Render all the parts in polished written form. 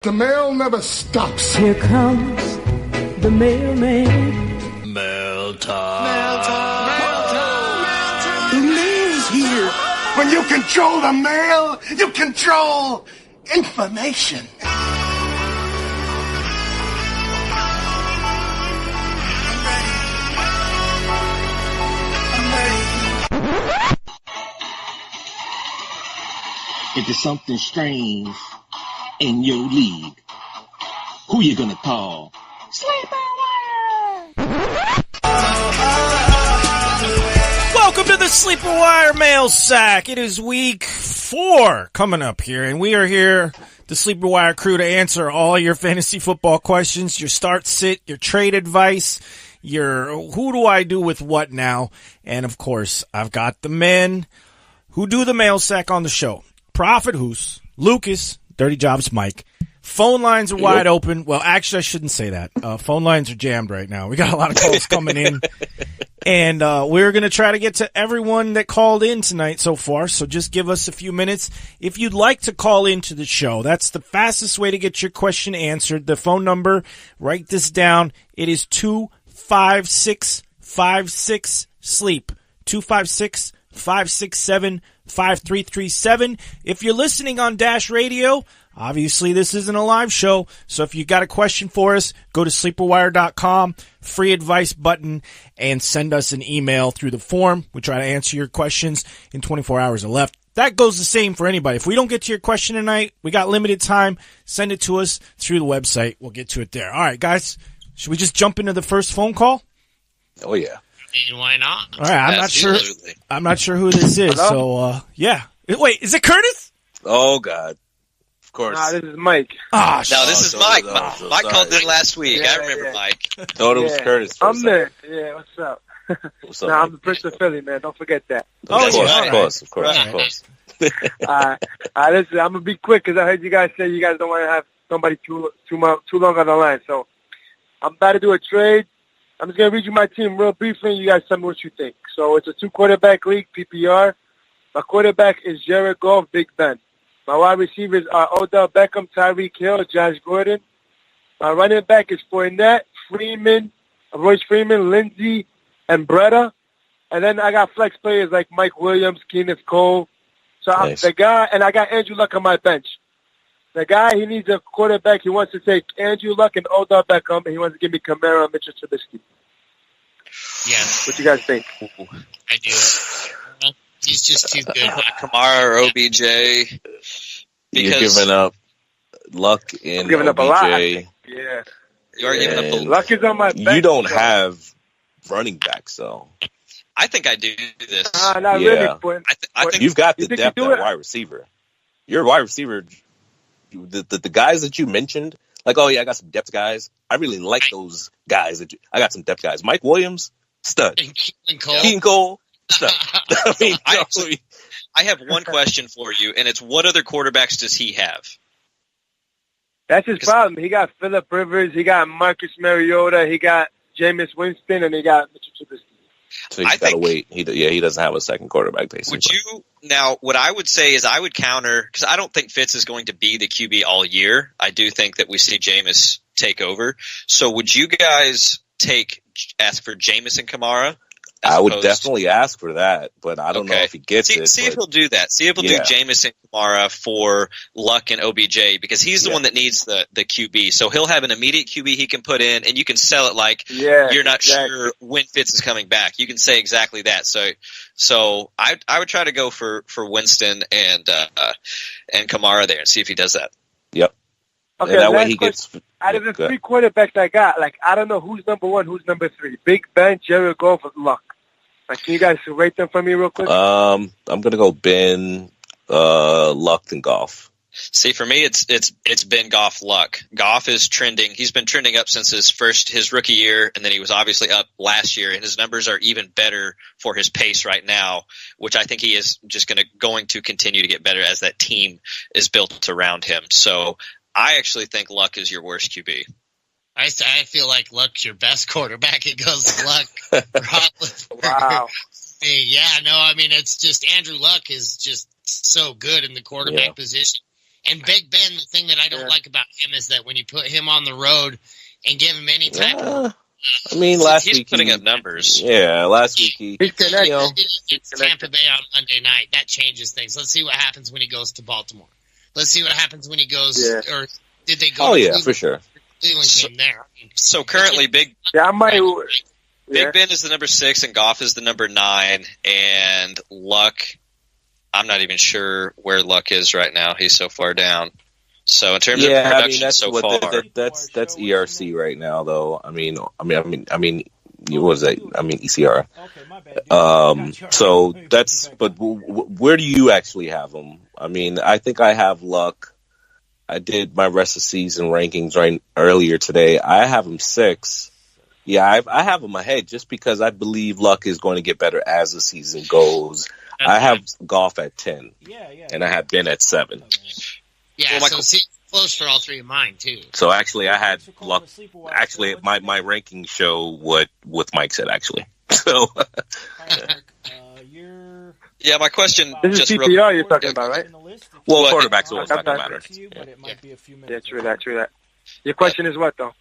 The mail never stops. Here comes the mailman. Mail time. Mail time. Mail time. Mail time. The mail's here. When you control the mail, you control information. If there's something strange in your league, who you gonna call? Welcome to the Sleeper Wire Mailsack. It is week 4 coming up here, and we are here, the Sleeper Wire crew, to answer all your fantasy football questions, your start sit, your trade advice, your who do I do with what now, and of course, I've got the men who do the Mailsack on the show. Prophet Hoos, Lucas, Dirty Jobs Mike. Phone lines are wide open. Well, actually, I shouldn't say that. Phone lines are jammed right now. We got a lot of calls coming in. And we're going to try to get to everyone that called in tonight so far. So just give us a few minutes. If you'd like to call into the show, that's the fastest way to get your question answered. The phone number, write this down. It is 256-56-SLEEP. 256-567-5337. If you're listening on Dash Radio, obviously this isn't a live show, so if you got a question for us, go to sleeperwire.com, free advice button, and send us an email through the form. We try to answer your questions in 24 hours or less. That goes the same for anybody. If we don't get to your question tonight, we got limited time, send it to us through the website. We'll get to it there. All right, guys, should we just jump into the first phone call? Oh, yeah. And why not? All right, I'm not sure who this is. Hello? So, yeah. Wait, is it Curtis? Oh, God. Of course. Nah, this is Mike. No, this is Mike. Mike called in last week. Yeah, I remember Mike. Thought it was Curtis. I'm there. Yeah, what's up? What's up, I'm the Prince of Philly, man. Don't forget that. Of right. course. Listen, I'm going to be quick because I heard you guys say you guys don't want to have somebody too long on the line. So I'm about to do a trade. I'm just going to read you my team real briefly, and you guys tell me what you think. So it's a 2-quarterback league, PPR. My quarterback is Jared Goff, Big Ben. My wide receivers are Odell Beckham, Tyreek Hill, Josh Gordon. My running back is Fournette, Royce Freeman, Lindsey, and Breda. And then I got flex players like Mike Williams, Kenneth Cole. So Nice. I got Andrew Luck on my bench. The guy, he needs a quarterback. He wants to take Andrew Luck and Odell Beckham, and he wants to give me Kamara and Mitchell Trubisky. Yeah, What you guys think? I do. He's just too good. Kamara or OBJ. You're giving up Luck and I'm giving OBJ. up a lot. Yeah. You are giving up a Luck is on my bench. You don't have running backs, though. I think I do this. Not Yeah. really. But I think You've got You the think you depth do at it? wide receiver. Your wide receiver, the guys that you mentioned, like, oh, yeah, I got some depth guys. I really like those guys. I got some depth guys. Mike Williams, stud. And Cole. Keaton Cole, stud. I mean, I have one question for you, and it's what other quarterbacks does he have? that's his problem. He got Phillip Rivers. He got Marcus Mariota. He got Jameis Winston, and he got Mitchell Trubisky. so he's got to wait. He doesn't have a second quarterback, basically. Would you now? What I would say is I would counter because I don't think Fitz is going to be the QB all year. I do think that we see Jameis take over. So would you guys ask for Jameis and Kamara? I would definitely ask for that, but I don't know if he gets it. See if he'll do that. See if he'll do Jameis and Kamara for Luck and OBJ because he's the one that needs the QB. So he'll have an immediate QB he can put in, and you can sell it like you're not sure when Fitz is coming back. You can say exactly that. So I would try to go for Winston and Kamara there and see if he does that. Yep. Okay, and that way he question. gets. Out of the 3 quarterbacks I got, like, I don't know who's number 1, who's number 3. Big Ben, Jared Goff, or Luck. Like, can you guys rate them for me real quick? I'm gonna go Ben, Luck, and Goff. See, for me, it's been Goff Luck. Goff is trending. He's been trending up since his rookie year, and then he was obviously up last year, and his numbers are even better for his pace right now, which I think he is just going to continue to get better as that team is built around him. So I actually think Luck is your worst QB. I feel like Luck's your best quarterback. It goes Luck. Wow. Yeah, no, I mean, it's just Andrew Luck is just so good in the quarterback position. And Big Ben, the thing that I don't like about him is that when you put him on the road and give him any type of... I mean, last week he's putting up numbers. Yeah, last week it's Tampa Bay on Monday night. That changes things. Let's see what happens when he goes to Baltimore. Let's see what happens when he goes, or did they go? Oh to yeah, Cleveland? for sure. Cleveland came there. So currently, Big Ben is the number 6, and Goff is the number 9, and Luck. I'm not even sure where Luck is right now. He's so far down. So in terms of production that's so far, that's ERC right now, though. I mean, what was that? I mean, ECR. Okay, my bad. So that's. But where do you actually have him? I mean, I think I have Luck. I did my rest of season rankings right earlier today. I have him 6. Yeah, I have him ahead just because I believe Luck is going to get better as the season goes. I have Goff at 10, and I have Ben at 7. Yeah, so see, close for all 3 of mine too. So actually, I had Luck. Actually, my ranking show what Mike said. Actually, so. Yeah, my question. This is CPR you're talking about, right? Well, quarterback's always not going to matter. Yeah, true that. Your question is what though?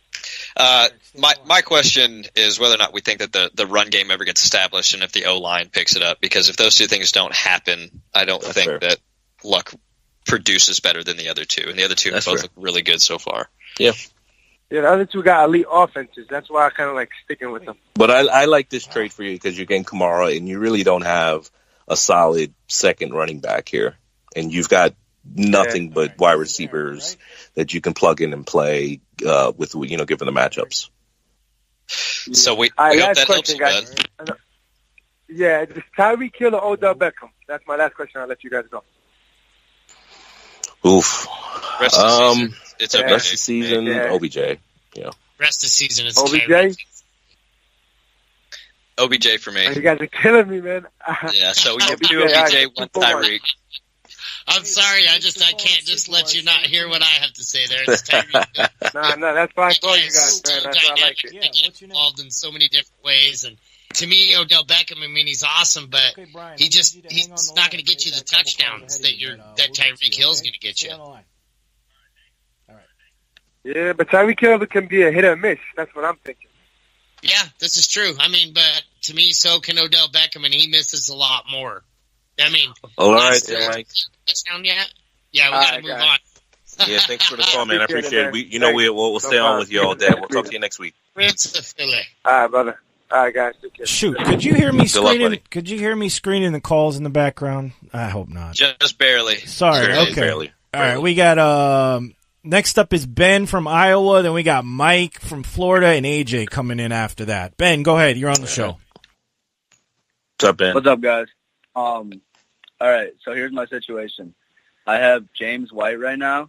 My question is whether or not we think that the run game ever gets established and if the O-line picks it up. Because if those 2 things don't happen, I don't think that Luck produces better than the other 2. And the other 2 both look really good so far. Yeah. Yeah, the other 2 got elite offenses. That's why I kind of like sticking with them. But I like this trade for you because you're getting Kamara, and you really don't have a solid second running back here. And you've got nothing but wide receivers that you can plug in and play with, given the matchups. So we hope that helps you, guys. Yeah, just Tyreek Hill or Odell Beckham. That's my last question. I'll let you guys go. Oof. Rest of the season. It's OBJ. Rest of the season, OBJ. Yeah. Rest of the season is OBJ. OBJ for me. Oh, you guys are killing me, man. Yeah, so we give 2 OBJ, 1 Tyreek. I'm sorry, I can't just let you not hear what I have to say there. It's Tyreek. No, that's fine for you guys, man. That's why I like it. They get involved in so many different ways, and to me, Odell Beckham, I mean, he's awesome, but he's not going to get you the touchdowns that Tyreek Hill's going to get you. Yeah, but Tyreek Hill can be a hit or miss. That's what I'm thinking. Yeah, this is true. I mean, but to me, so can Odell Beckham, and he misses a lot more. I mean, all right, Mike. Touchdown yet? Yeah, we got to move on. Yeah, thanks for the call, man. I appreciate it. We'll stay on with you all day. We'll talk to you next week. Rinse the Philly. All right, brother. All right, guys. Shoot, could you hear me screening? Could you hear me screening the calls in the background? I hope not. Just barely. Sorry. Okay. Barely. All right, we got next up is Ben from Iowa. Then we got Mike from Florida and AJ coming in after that. Ben, go ahead. You're on the show. What's up, Ben? What's up, guys? All right, so here's my situation. I have James White right now.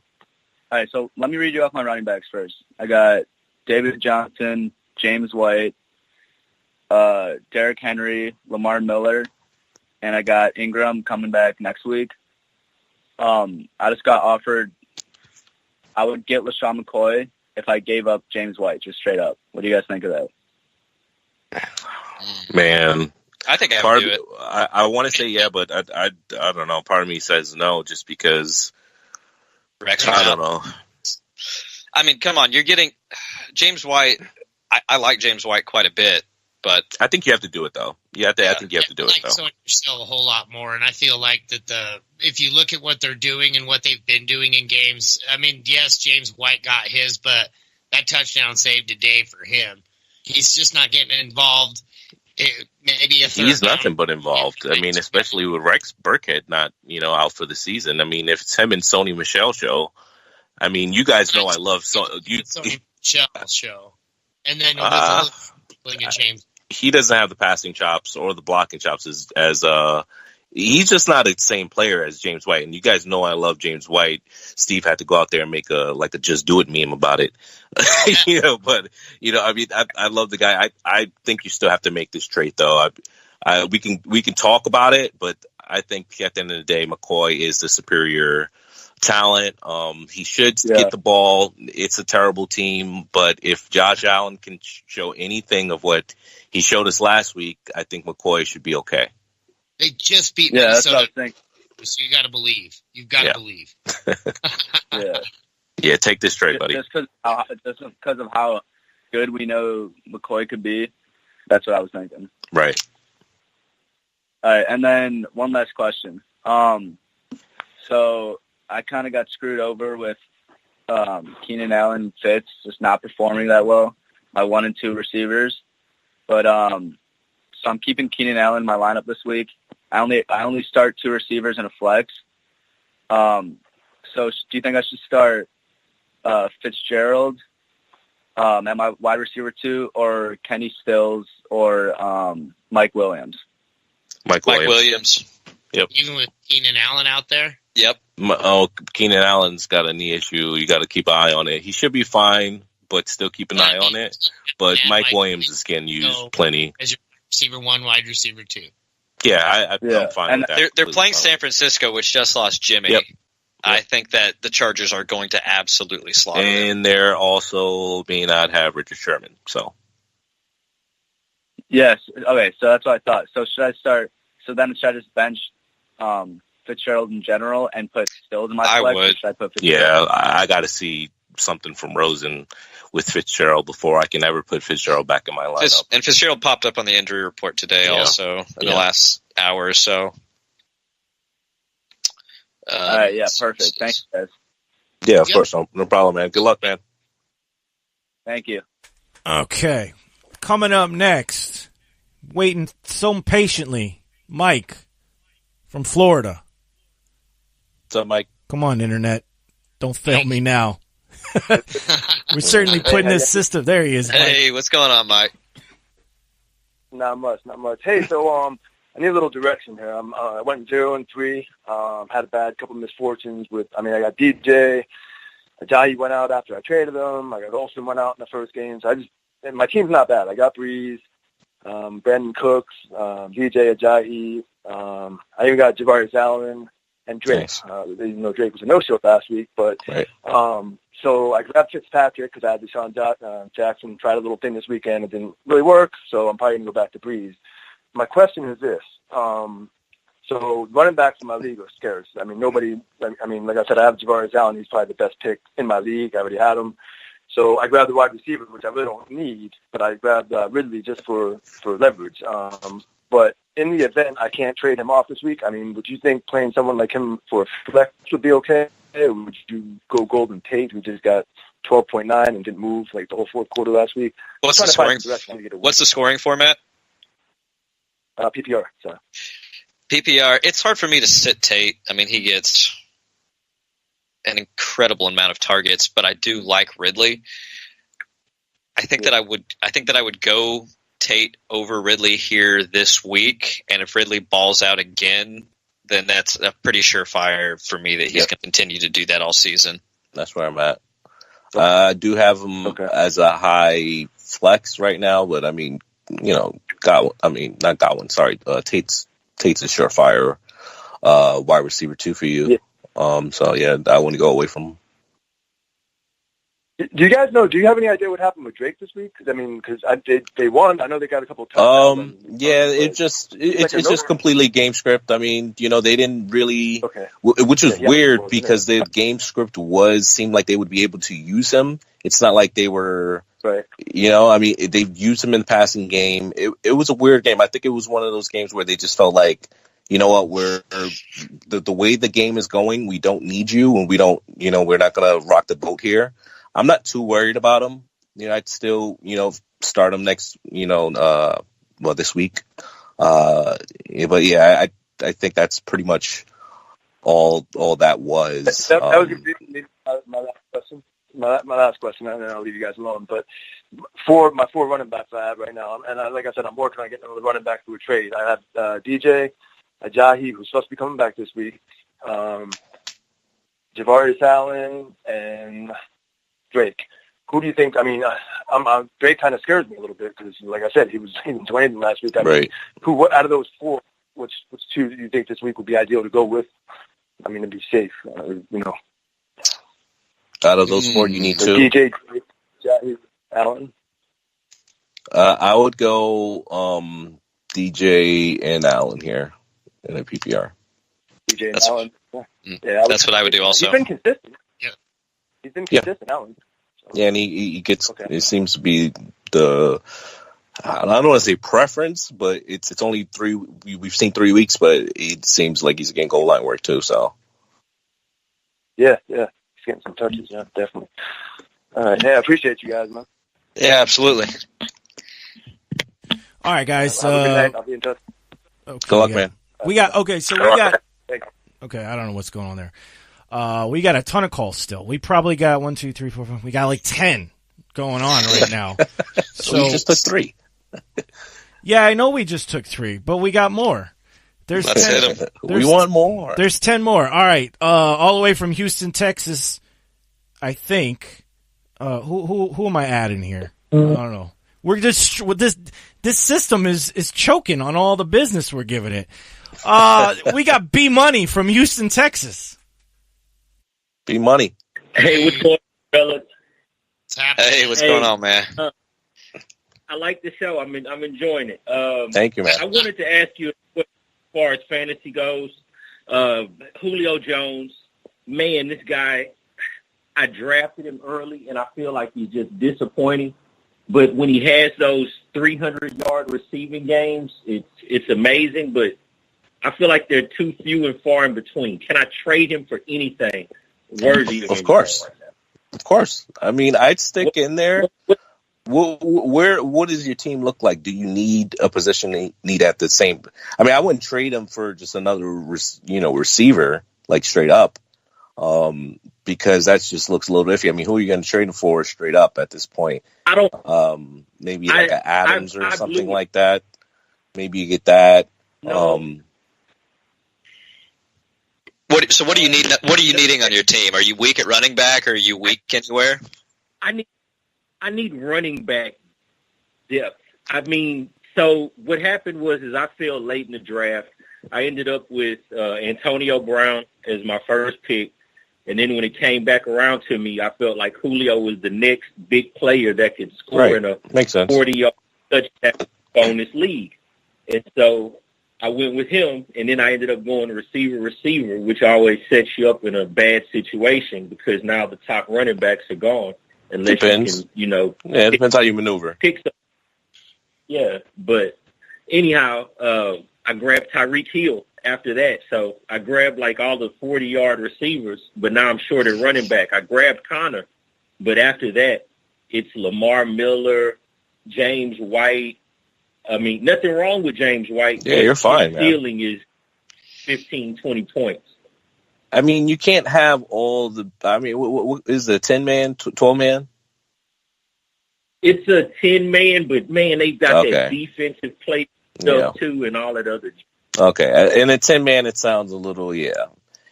All right, so let me read you off my running backs first. I got David Johnson, James White, Derrick Henry, Lamar Miller, and I got Ingram coming back next week. I just got offered I would get LaShawn McCoy if I gave up James White, just straight up. What do you guys think of that? Man. I think I would do it. I want to say yeah, but I don't know. Part of me says no, just because I don't know. I mean, come on, you're getting James White. I like James White quite a bit, but I think you have to do it though. I think you have to do it though. So still a whole lot more, and I feel like that if you look at what they're doing and what they've been doing in games, I mean, yes, James White got his, but that touchdown saved a day for him. He's just not getting involved. He's nothing but involved. I mean, especially with Rex Burkhead not, out for the season. I mean, if it's him and Sony Michel show, I mean, you guys know I love Sony Michel show, and then James. He doesn't have the passing chops or the blocking chops as he's just not the same player as James White. And you guys know I love James White. Steve had to go out there and make a just do it meme about it. But I mean, I love the guy. I think you still have to make this trade though. We can talk about it, but I think at the end of the day, McCoy is the superior talent. He should get the ball. It's a terrible team, but if Josh Allen can show anything of what he showed us last week, I think McCoy should be okay. They just beat Minnesota. That's what I was thinking. So you got to believe. You've got to believe. Yeah, take this trade, buddy. Just because of how good we know McCoy could be. That's what I was thinking. Right. All right, and then one last question. So I kind of got screwed over with Keenan Allen Fitz just not performing that well. My 1 and 2 receivers, but so I'm keeping Keenan Allen in my lineup this week. I only start 2 receivers in a flex. So do you think I should start Fitzgerald at my wide receiver 2, or Kenny Stills, or Mike Williams? Mike Williams. Yep. Even with Keenan Allen out there? Yep. Keenan Allen's got a knee issue. You got to keep an eye on it. He should be fine, but still keep an eye on it. But Mike Williams is getting used plenty. As your receiver 1, wide receiver 2. Yeah, I'm fine and with that. They're playing San Francisco, which just lost Jimmy. Yep. I think that the Chargers are going to absolutely slaughter them. And they're also may not have Richard Sherman. So. Yes. Okay. So that's what I thought. So should I start? So then should I just bench Fitzgerald in general and put Stills in my flex? I would. Should I put Fitzgerald? Yeah, I got to see something from Rosen with Fitzgerald before I can ever put Fitzgerald back in my lineup. And Fitzgerald popped up on the injury report today also in the last hour or so. All right. Yeah. Perfect. Thanks, guys. Yeah, of course. No problem, man. Good luck, man. Thank you. Okay. Coming up next, waiting so patiently, Mike from Florida. What's up, Mike? Come on, Internet. Don't fail me now. We're certainly putting this system. There he is, Mike. Hey, what's going on, Mike? Not much. Hey, so I need a little direction here. I went 0-3. Had a bad couple of misfortunes with. I got DJ. Ajayi went out after I traded him. I got Olsen went out in the first game. So and my team's not bad. I got Breeze, Brandon Cooks, DJ Ajayi. I even got Javarius Allen and Drake. Nice. Even though Drake was a no-show last week, but right. So I grabbed Fitzpatrick because I had Deshaun Jackson. Tried a little thing this weekend. It didn't really work, so I'm probably going to go back to Breeze. My question is this. So running backs in my league are scarce. Nobody – like I said, I have Javarius Allen. He's probably the best pick in my league. I already had him. So I grabbed the wide receiver, which I really don't need, but I grabbed Ridley just for leverage. But in the event I can't trade him off this week, would you think playing someone like him for a flex would be okay? Or would you go Golden Tate, who just got 12.9 and didn't move like the whole fourth quarter last week? What's the scoring format? PPR. Sorry. PPR. It's hard for me to sit Tate. He gets an incredible amount of targets, but I do like Ridley. I think that I would go Tate over Ridley here this week, and if Ridley balls out again, then that's a pretty surefire for me that he's going to continue to do that all season. That's where I'm at. I do have him as a high flex right now, but not Godwin. Sorry, Tate's a surefire wide receiver 2 for you. Yeah. So yeah, I want to go away from him. Do you guys know? Do you have any idea what happened with Drake this week? Because they won. I know they got a couple of touchdowns. It's just completely game script. They didn't really, which is weird because the game script seemed like they would be able to use him. It's not like they were, right. They used him in the passing game. It was a weird game. I think it was one of those games where they just felt like, you know what, we're the way the game is going, we don't need you, and we don't, we're not gonna rock the boat here. I'm not too worried about him. I'd still, start him next, this week. But yeah, I think that's pretty much all that was. That was my last question. My last question, and then I'll leave you guys alone. But for my 4 running backs I have right now, and like I said, I'm working on getting another running back through a trade. I have DJ Ajayi, who's supposed to be coming back this week, Javarius Allen, and Drake. Who do you think? Drake kind of scares me a little bit because, like I said, he didn't do anything last week. Right. What out of those 4, which 2 do you think this week would be ideal to go with? To be safe, Out of those 4, you need 2. DJ, Drake, Ajayi, Allen. I would go DJ and Allen here in a PPR. DJ That's- Allen. Yeah, that's what I would do also. He's been consistent. Yeah. He's been consistent, Allen. So. Yeah, and he gets. Okay. It seems to be the. I don't want to say preference, but it's only 3. We've seen 3 weeks, but it seems like he's getting goal line work too. So. Yeah, he's getting some touches. Yeah, definitely. All right, I appreciate you guys, man. Yeah, absolutely. All right, guys. Have a good night. I'll be in touch. Okay, Good luck, man. We got okay. I don't know what's going on there. We got a ton of calls still. We probably got 1, 2, 3, 4, 5. We got like 10 going on right now. So we just took 3. Yeah, I know we just took 3, but we got more. Let's hit them. We want more. There's 10 more. All right. All the way from Houston, Texas, I think. Who am I adding here? I don't know. We're just this system is choking on all the business we're giving it. We got B Money from Houston, Texas. B Money. Hey, what's going on, fellas? Hey, what's going on, man? I like the show. I'm enjoying it. Thank you, man. I wanted to ask you, as far as fantasy goes, Julio Jones, man, this guy, I drafted him early, and I feel like he's just disappointing. But when he has those 300-yard receiving games, it's amazing. But I feel like they're too few and far in between. Can I trade him for anything worthy of course. Right now? Of course. I mean, I'd stick in there. What does your team look like? Do you need a position need at the same? I mean, I wouldn't trade him for just another, receiver, like straight up, because that just looks a little iffy. I mean, who are you going to trade him for straight up at this point? I don't. Maybe like an Adams or something like that. Maybe you get that. No. So what do you need? What are you needing on your team? Are you weak at running back, or are you weak anywhere? I need running back depth. I mean, so what happened was I fell late in the draft. I ended up with Antonio Brown as my first pick. And then when it came back around to me, I felt like Julio was the next big player that could score in a 40-yard touchdown bonus league. And so I went with him, and then I ended up going receiver, which always sets you up in a bad situation because now the top running backs are gone. Unless depends. You can, Yeah, it depends how you maneuver. Yeah, but anyhow, I grabbed Tyreek Hill after that. So I grabbed like all the 40-yard receivers, but now I'm short at running back. I grabbed Connor, but after that, it's Lamar Miller, James White. I mean, nothing wrong with James White. Yeah, you're fine, man. His ceiling is 15, 20 points. I mean, you can't have all the. I mean, what is it, 10-man, 12-man? It's a 10-man, but man, they've got that defensive play stuff too, and all that other. Okay, and a 10-man, it sounds a little And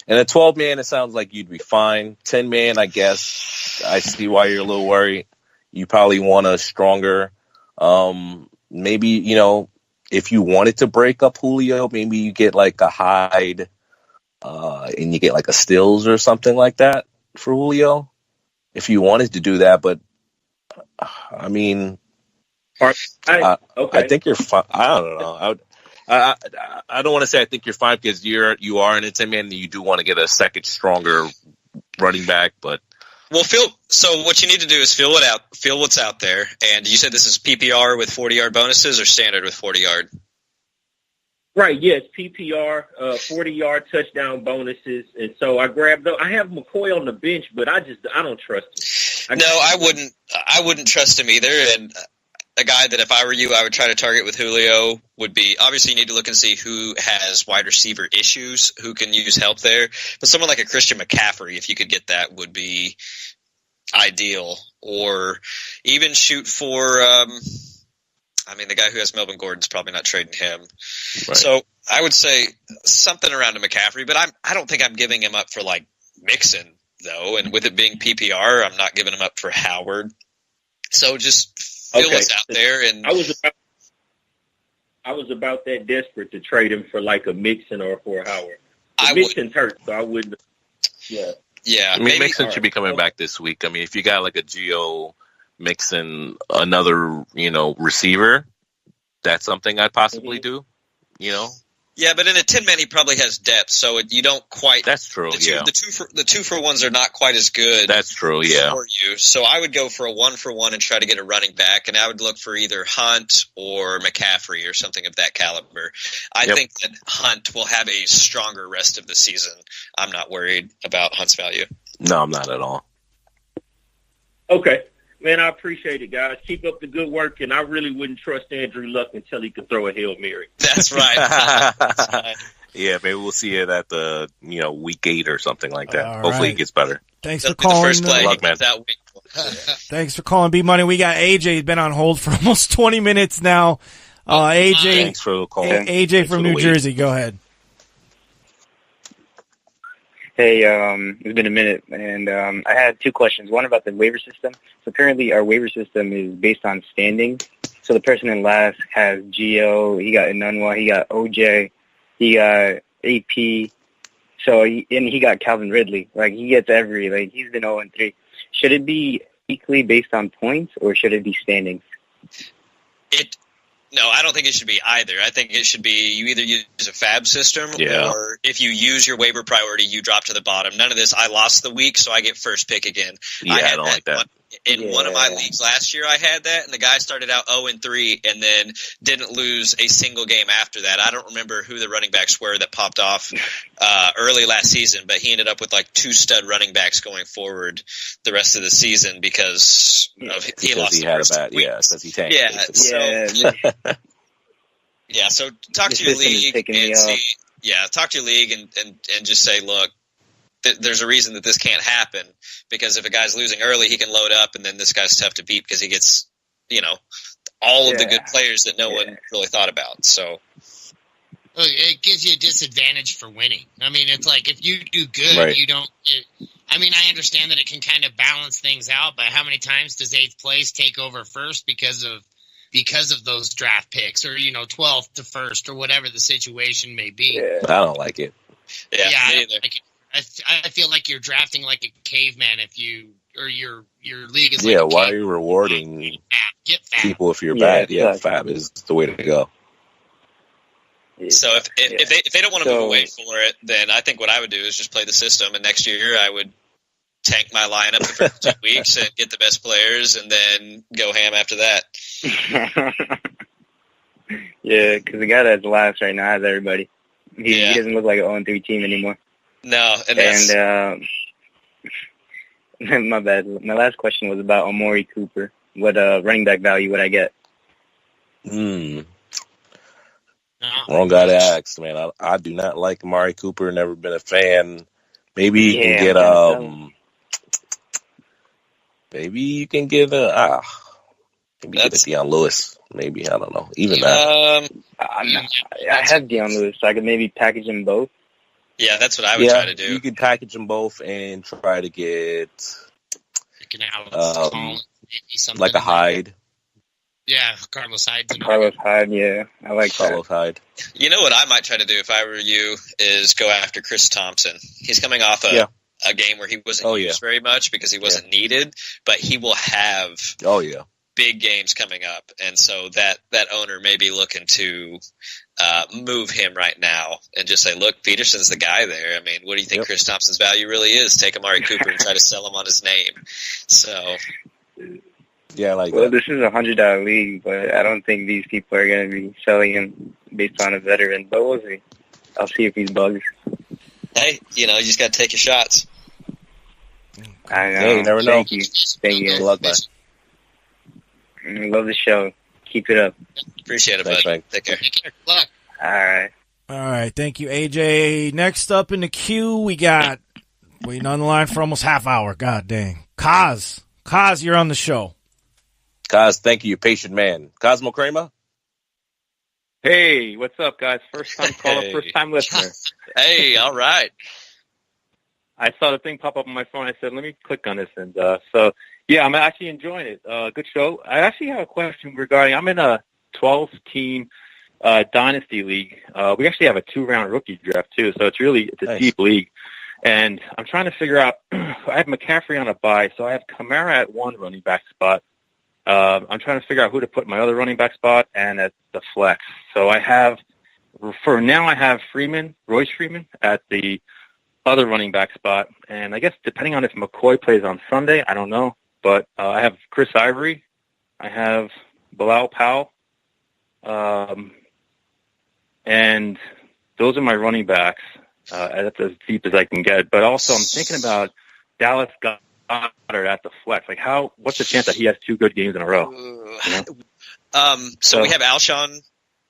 a 12-man, it sounds like you'd be fine. 10-man, I guess I see why you're a little worried. You probably want a stronger. Maybe if you wanted to break up Julio, maybe you get like a Hyde. And you get like a Stills or something like that for Julio, if you wanted to do that. But I mean, I think you're fine. I don't know. I don't want to say I think you're fine because you are an 10-man and you do want to get a second stronger running back. But so what you need to do is feel what's out there. And you said this is PPR with 40-yard bonuses or standard with 40-yard. Right, yes, PPR, 40-yard touchdown bonuses, and so I grabbed those. I have McCoy on the bench, but I don't trust him. I wouldn't trust him either. And a guy that if I were you, I would try to target with Julio would be obviously you need to look and see who has wide receiver issues, who can use help there. But someone like a Christian McCaffrey, if you could get that, would be ideal. Or even shoot for. The guy who has Melvin Gordon's probably not trading him. Right. So I would say something around a McCaffrey, but I don't think I'm giving him up for like Mixon though. And with it being PPR, I'm not giving him up for Howard. So just feel what's out there. And I was about that desperate to trade him for like a Mixon or for a Howard. Mixon's hurt, so I wouldn't. Yeah. Yeah. I mean, Mixon should be coming back this week. I mean, if you got like a Gio Mixon, another, receiver, that's something I'd possibly do, Yeah, but in a 10-man, he probably has depth, so you don't quite. That's true. The two for ones are not quite as good. That's true. Yeah. For you, so I would go for a 1-for-1 and try to get a running back, and I would look for either Hunt or McCaffrey or something of that caliber. I think that Hunt will have a stronger rest of the season. I'm not worried about Hunt's value. No, I'm not at all. Okay. Man, I appreciate it, guys. Keep up the good work, and I really wouldn't trust Andrew Luck until he could throw a Hail Mary. That's right. Yeah, maybe we'll see it at the week 8 or something like that. All Hopefully right. it gets better. Thanks for calling. The first play, luck, man. Thanks for calling B-Money. We got AJ. He's been on hold for almost 20 minutes now. AJ, thanks for calling. AJ from New Jersey. Go ahead. Hey, it's been a minute, and I had 2 questions. One about the waiver system. So currently our waiver system is based on standing. So the person in last has Gio, he got Enunwa, he got OJ, he got AP, and he got Calvin Ridley. Like, he gets he's been 0-3. Should it be equally based on points, or should it be standings? No, I don't think it should be either. I think it should be you either use a fab system or if you use your waiver priority, you drop to the bottom. None of this, I lost the week, so I get first pick again. Yeah, I don't like that. In one of my leagues last year, I had that, and the guy started out 0-3 and then didn't lose a single game after that. I don't remember who the running backs were that popped off early last season, but he ended up with 2 stud running backs going forward the rest of the season because he lost the first week. Yeah, because he tanked. So talk to your league and see. Yeah, talk to your league and just say, look, there's a reason that this can't happen because if a guy's losing early, he can load up, and then this guy's tough to beat because he gets, all of the good players that no one really thought about. So it gives you a disadvantage for winning. I mean, it's like if you do good, you don't. I understand that it can kind of balance things out, but how many times does 8th place take over first because of those draft picks, or 12th to first, or whatever the situation may be? I don't like it. Yeah, I don't like it. I feel like you're drafting like a caveman if your league is like why are you rewarding people if you're bad? Fab is the way to go. So if they don't want to move away for it, then I think what I would do is just play the system, and next year I would tank my lineup the first 2 weeks and get the best players, and then go ham after that. Yeah, because the guy that's last right now has everybody. He doesn't look like an 0-3 team anymore. No, my bad. My last question was about Amari Cooper. What running back value would I get? Wrong guy to ask, man. I do not like Amari Cooper. Never been a fan. Maybe you can get maybe you can get a Deion Lewis. Maybe, I don't know. Even that. I have Deion Lewis, so I could maybe package them both. Yeah, that's what I would try to do. You could package them both and try to get like a Hyde. Yeah, Carlos Hyde. Carlos Hyde, yeah. I like Carlos Hyde. You know what I might try to do if I were you is go after Chris Thompson. He's coming off a game where he wasn't used very much because he wasn't needed, but he will have big games coming up. And so that owner may be looking to move him right now and just say, look, Peterson's the guy there. I mean, what do you think Chris Thompson's value really is? Take Amari Cooper and try to sell him on his name. So, yeah, this is a $100 league, but I don't think these people are going to be selling him based on a veteran. But we'll see. I'll see if he's bugs. Hey, you just got to take your shots. I know. Hey, you never know. Thank you. Good luck, man. I love the show. Keep it up. Appreciate it, bud. Take care. Good luck. All right. Thank you, AJ. Next up in the queue, we got waiting on the line for almost half hour. God dang. Kaz, you're on the show. Kaz, thank you, patient man. Cosmo Kramer? Hey, what's up, guys? First time caller, first time listener. Hey, all right. I saw the thing pop up on my phone. I said, let me click on this. And yeah, I'm actually enjoying it. Good show. I actually have a question regarding, I'm in a 12-team dynasty league. We actually have a 2-round rookie draft, too. So it's a deep league. And I'm trying to figure out, I have McCaffrey on a bye, so I have Kamara at one running back spot. I'm trying to figure out who to put in my other running back spot and at the flex. So I have for now, I have Royce Freeman, at the other running back spot. And I guess depending on if McCoy plays on Sunday, I don't know. But I have Chris Ivory. I have Bilal Powell. And those are my running backs. That's as deep as I can get. But also I'm thinking about Dallas Goedert at the flex. Like, what's the chance that he has 2 good games in a row? You know? So we have Alshon.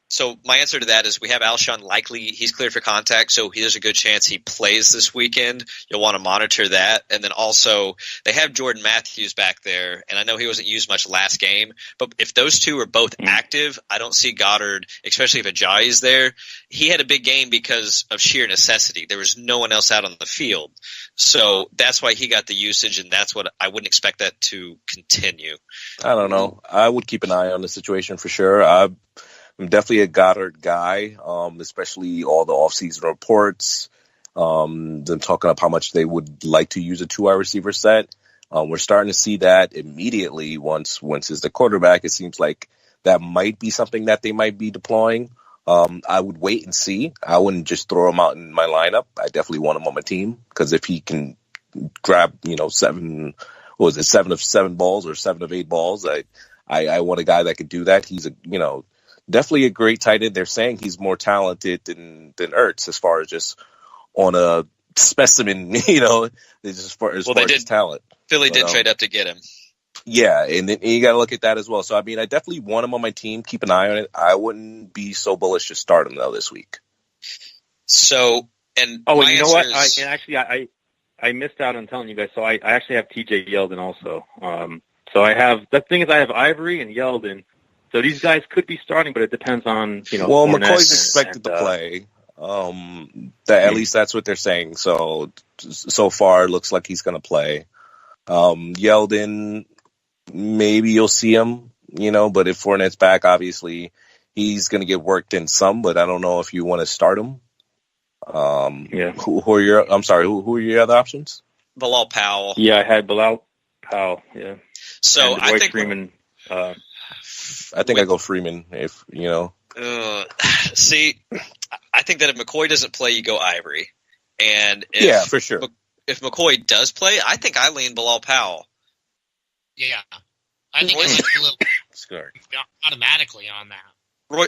So my answer to that is we have Alshon likely. He's cleared for contact, so there's a good chance he plays this weekend. You'll want to monitor that. And then also they have Jordan Matthews back there, and I know he wasn't used much last game. But if those two are both active, I don't see Goddard, especially if Ajayi is there. He had a big game because of sheer necessity. There was no one else out on the field. So that's why he got the usage, and that's what I wouldn't expect that to continue. I don't know. I would keep an eye on the situation for sure. I'm definitely a Goddard guy, especially all the offseason reports, them talking up how much they would like to use a 2-wide receiver set. We're starting to see that immediately once he's the quarterback. It seems like that might be something that they might be deploying. I would wait and see. I wouldn't just throw him out in my lineup. I definitely want him on my team because if he can grab, 7 of 7 balls or 7 of 8 balls, I want a guy that could do that. He's definitely a great tight end. They're saying he's more talented than Ertz as far as just on a specimen, as far as his talent. Philly did trade up to get him. Yeah, and then you got to look at that as well. So, I mean, I definitely want him on my team. Keep an eye on it. I wouldn't be so bullish to start him, though, this week. So, and you know what? I missed out on telling you guys. So I actually have TJ Yeldon also. So I have – the thing is I have Ivory and Yeldon. So these guys could be starting, but it depends on, Well, McCoy's expected to play. At least that's what they're saying. So far, it looks like he's going to play. Yeldon, maybe you'll see him, but if Fournette's back, obviously, he's going to get worked in some, but I don't know if you want to start him. Who are your other options? Bilal Powell. Yeah, I had Bilal Powell, yeah. So and I think Freeman, I think I go Freeman if. See, I think that if McCoy doesn't play, you go Ivory, and for sure. If McCoy does play, I think I lean Bilal Powell. Yeah, I think I like a little automatically on that.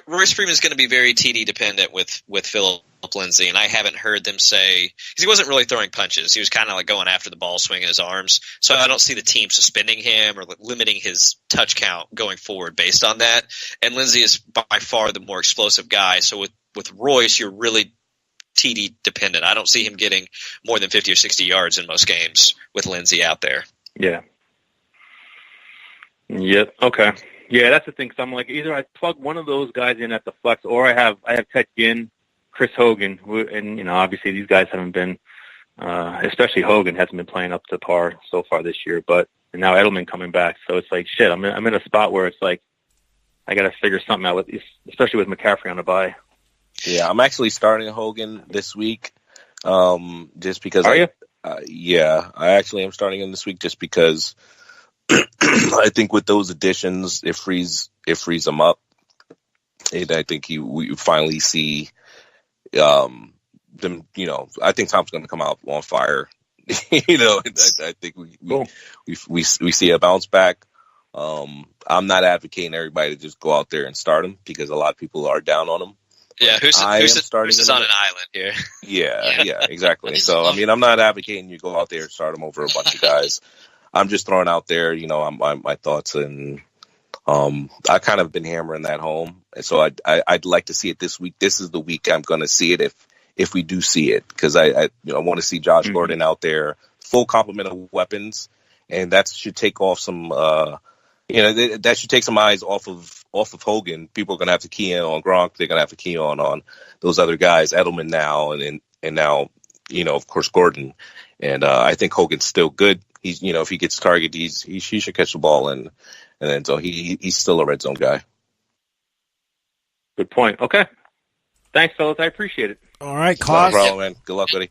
Royce Freeman is going to be very TD dependent with Philip Lindsay, and I haven't heard them say because he wasn't really throwing punches. He was kind of like going after the ball, swinging his arms. So I don't see the team suspending him or limiting his touch count going forward based on that. And Lindsay is by far the more explosive guy. So with Royce, you're really TD dependent. I don't see him getting more than 50 or 60 yards in most games with Lindsay out there. Yeah. Yep. Okay. Yeah, that's the thing. So I'm like, either I plug one of those guys in at the flex, or I have Ted Ginn, Chris Hogan, and obviously these guys haven't been, especially Hogan hasn't been playing up to par so far this year. And now Edelman coming back, so it's like shit. I'm in a spot where it's like I got to figure something out especially with McCaffrey on the bye. Yeah, I'm actually starting Hogan this week, just because. Are you? Yeah, I actually am starting him this week just because. I think with those additions, it frees them up, and I think we finally see them. I think Tom's going to come out on fire. I think we see a bounce back. I'm not advocating everybody to just go out there and start him because a lot of people are down on him. Yeah, who's on an island here? Yeah, exactly. So I mean, I'm not advocating you go out there and start him over a bunch of guys. I'm just throwing out there, my thoughts, and I kind of been hammering that home. And so I'd like to see it this week. This is the week I'm going to see it if we do see it, because I want to see Josh Gordon out there, full complement of weapons, and that should take off some, that should take some eyes off of Hogan. People are going to have to key in on Gronk. They're going to have to key on those other guys, Edelman now, and now, of course, Gordon. And I think Hogan's still good. He's, if he gets targeted, he should catch the ball, and then so he's still a red zone guy. Good point. Okay, thanks, fellas. I appreciate it. All right, Klaus. No problem, man. Good luck, buddy.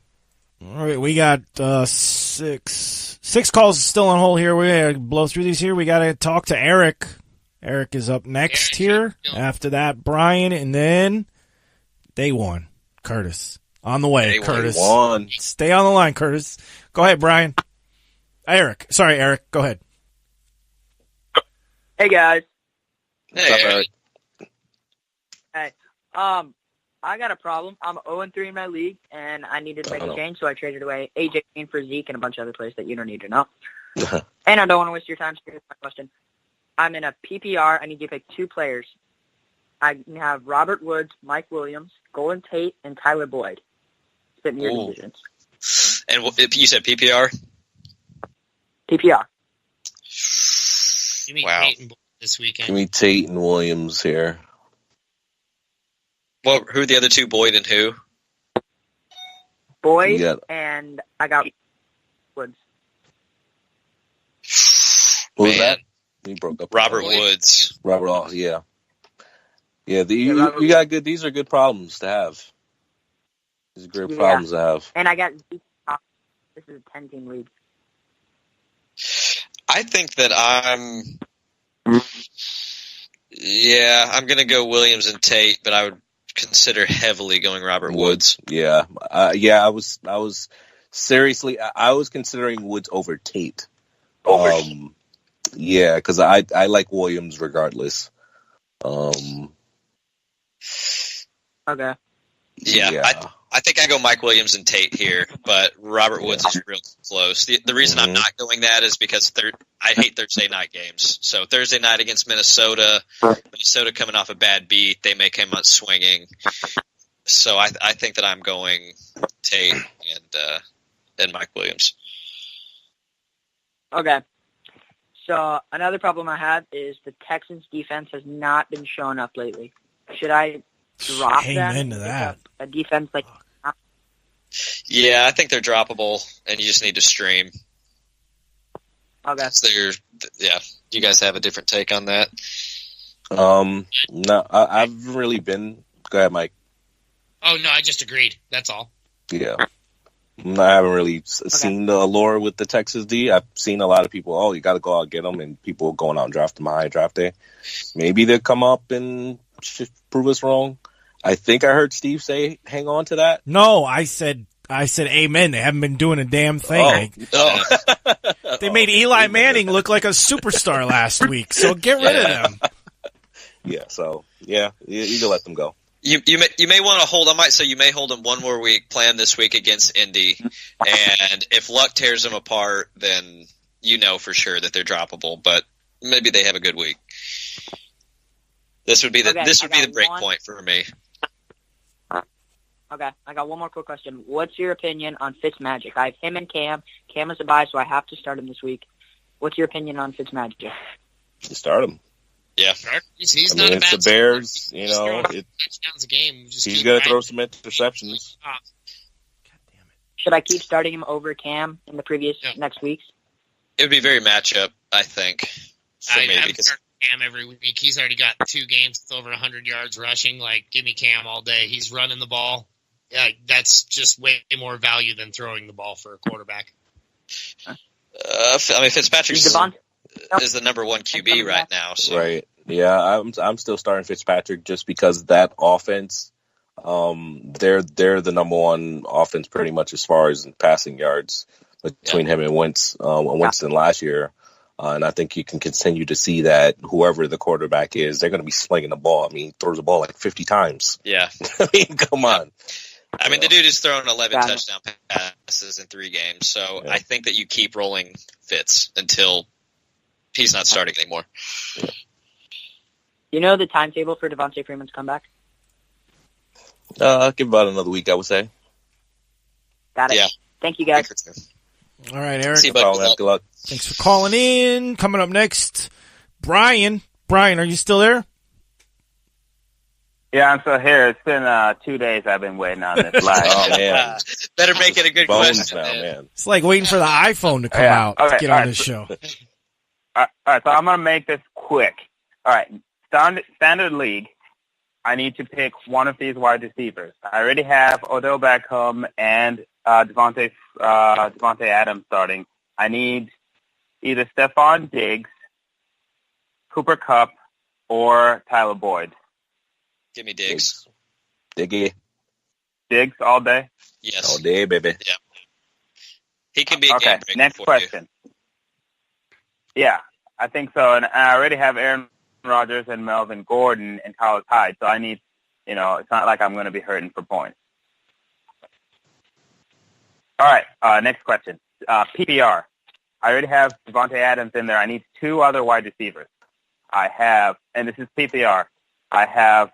All right, we got 6 calls still on hold here. We gotta blow through these here. We got to talk to Eric. Eric is up next here. After that, Brian, and then Day one. Curtis. On the way, Day Curtis. one. Stay on the line, Curtis. Go ahead, Brian. Eric. Sorry, Eric. Go ahead. Hey, guys. Hey, what's up, Eric? Hey. I got a problem. I'm 0-3 in my league, and I needed to make a change, so I traded away AJ Green for Zeke and a bunch of other players that you don't need to know. And I don't want to waste your time, so here's my question. I'm in a PPR. I need you to pick 2 players. I have Robert Woods, Mike Williams, Golden Tate, and Tyler Boyd. Fit me your decisions. And you said PPR? PPR. Give me Wow. Tate and Boyd this weekend. Give me Tate and Williams here. Well, who are the other 2? Boyd and who? Boyd, Yeah. and I got Woods. What was Man. that? He broke up. Robert Woods. Robert, yeah. Yeah, you got good. These are good problems to have. These are great problems to have. And I got Zeke. This is a 10-team league. I think that I'm going to go Williams and Tate, but I would consider heavily going Robert Woods. Yeah. I was seriously, I was considering Woods over Tate. Yeah, because I like Williams regardless. Okay. Yeah. I think I go Mike Williams and Tate here, but Robert Woods is real close. The reason I'm not going that is because I hate Thursday night games. So Thursday night against Minnesota coming off a bad beat, they may come out swinging. So I think that I'm going Tate and Mike Williams. Okay. So another problem I have is the Texans' defense has not been showing up lately. Should I drop them? Amen to that. A defense like... Yeah, I think they're droppable, and you just need to stream. Okay. So you guys have a different take on that? No, I've really been. Go ahead, Mike. Oh, no, I just agreed. That's all. Yeah. I haven't really seen the allure with the Texas D. I've seen a lot of people, you got to go out and get them, and people going out and draft them high draft day. Maybe they'll come up and prove us wrong. I think I heard Steve say, hang on to that. No, I said amen. They haven't been doing a damn thing. They made Eli Manning look like a superstar last week, so get rid of them. Yeah, so, you can let them go. You may want to hold. I might say you may hold them one more week. Plan this week against Indy, and if luck tears them apart, then you know for sure that they're droppable. But maybe they have a good week. This would be the break point for me. Okay, I got one more quick question. What's your opinion on Fitzmagic? I have him and Cam. Cam is a bye, so I have to start him this week. What's your opinion on Fitzmagic? You start him. Yeah, he's not a bad. It's the Bears, touchdowns a game. He's going to throw some interceptions. Should I keep starting him over Cam in the next weeks? It would be very matchup, I think. I haven't started Cam every week. He's already got 2 games with over 100 yards rushing. Give me Cam all day. He's running the ball. That's just way more value than throwing the ball for a quarterback. Fitzpatrick is the number 1 QB right now. So. Right. Yeah, I'm still starting Fitzpatrick just because that offense, they're the number 1 offense pretty much as far as passing yards between him and Winston last year. And I think you can continue to see that whoever the quarterback is, they're going to be slinging the ball. I mean, he throws the ball 50 times. Yeah. I mean, come on. I mean, the dude has thrown 11 touchdown passes in 3 games. So I think that you keep rolling Fitz until he's not starting anymore. You know the timetable for Devontae Freeman's comeback? I'll give about another week, I would say. Got it. Yeah. Thank you, guys. All right, Eric. See you, bud. Good luck. Thanks for calling in. Coming up next, Brian. Brian, are you still there? Yeah, I'm still here. It's been 2 days I've been waiting on this live. Oh, man. Better make it a good question, man. It's like waiting for the iPhone to come out to get on this show. All right, so I'm going to make this quick. All right, standard league, I need to pick one of these wide receivers. I already have Odell Beckham and Devontae Adams starting. I need either Stephon Diggs, Cooper Kupp, or Tyler Boyd. Give me Diggs. Diggy. Diggs all day? Yes. All day, baby. Yeah. He can be a game breaker next for question. Yeah, I think so. And I already have Aaron Rodgers and Melvin Gordon in College Hyde, so I need, it's not like I'm going to be hurting for points. All right, next question. PPR. I already have Devontae Adams in there. I need 2 other wide receivers. I have, and this is PPR, I have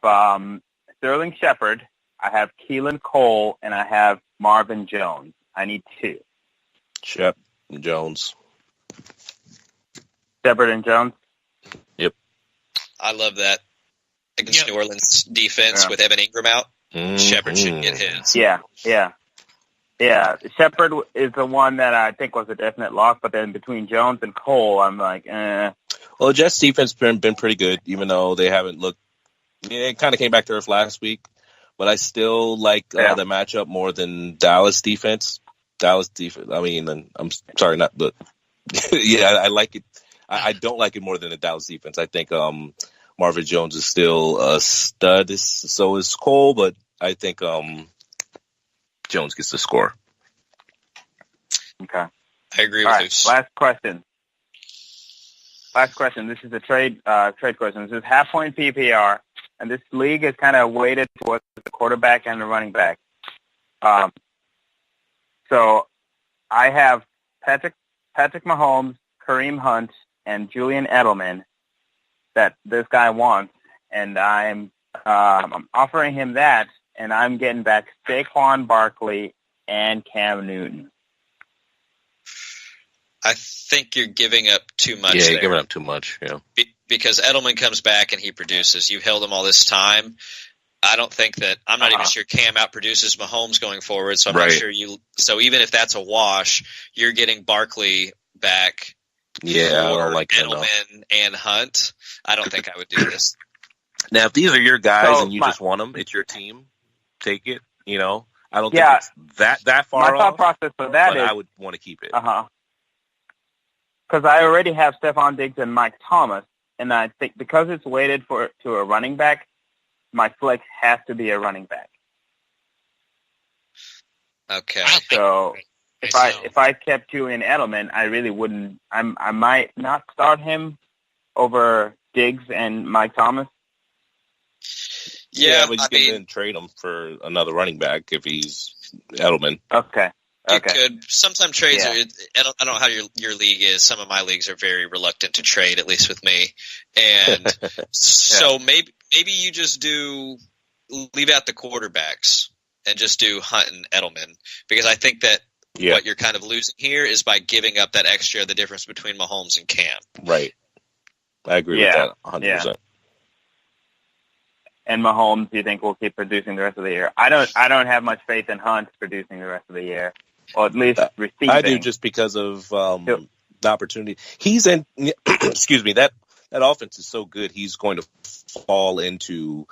Sterling Shepard, I have Keelan Cole, and I have Marvin Jones. I need 2. Shep Jones. Shepard and Jones? Yep. I love that. Against New Orleans defense with Evan Ingram out, Shepard should get his. Yeah. Shepard is the one that I think was a definite lock, but then between Jones and Cole, I'm like, Well, Jets' defense been pretty good, even though they haven't looked. It kind of came back to earth last week, but I still like the matchup more than Dallas defense. Dallas defense. I mean, and I'm sorry, not, but yeah, I like it. I don't like it more than the Dallas defense. I think Marvin Jones is still a stud. So is Cole, but I think Jones gets the score. Okay. I agree with you. Last question. This is a trade question. This is half-point PPR, and this league is kind of weighted towards the quarterback and the running back. So I have Patrick Mahomes, Kareem Hunt, and Julian Edelman that this guy wants, and I'm offering him that, and I'm getting back Saquon Barkley and Cam Newton. I think you're giving up too much. Yeah, you're giving up too much. Yeah, because Edelman comes back and he produces. You've held him all this time. I don't think that. I'm not even sure Cam outproduces Mahomes going forward. So I'm not sure you. So even if that's a wash, you're getting Barkley back. Yeah, I don't like Edelman and Hunt. I don't think I would do this. Now, if these are your guys and you just want them, it's your team. Take it. I don't think it's that far off. My thought process for that but is I would want to keep it. Because I already have Stephon Diggs and Mike Thomas, and I think because it's weighted to a running back, my flex has to be a running back. Okay. So if I kept Julian Edelman, I really wouldn't. I might not start him over Diggs and Mike Thomas. Yeah, but you can then trade him for another running back if he's Edelman. Okay. You could. Sometimes trades are. I don't know how your league is. Some of my leagues are very reluctant to trade, at least with me. And so maybe you just leave out the quarterbacks and just do Hunt and Edelman, because I think that what you're kind of losing here is by giving up that extra, the difference between Mahomes and Cam. Right. I agree with that 100%. Yeah. And Mahomes, do you think will keep producing the rest of the year? I don't have much faith in Hunt producing the rest of the year, or at least receiving. I do, just because of the opportunity. He's in. Excuse me. That offense is so good. He's going to fall into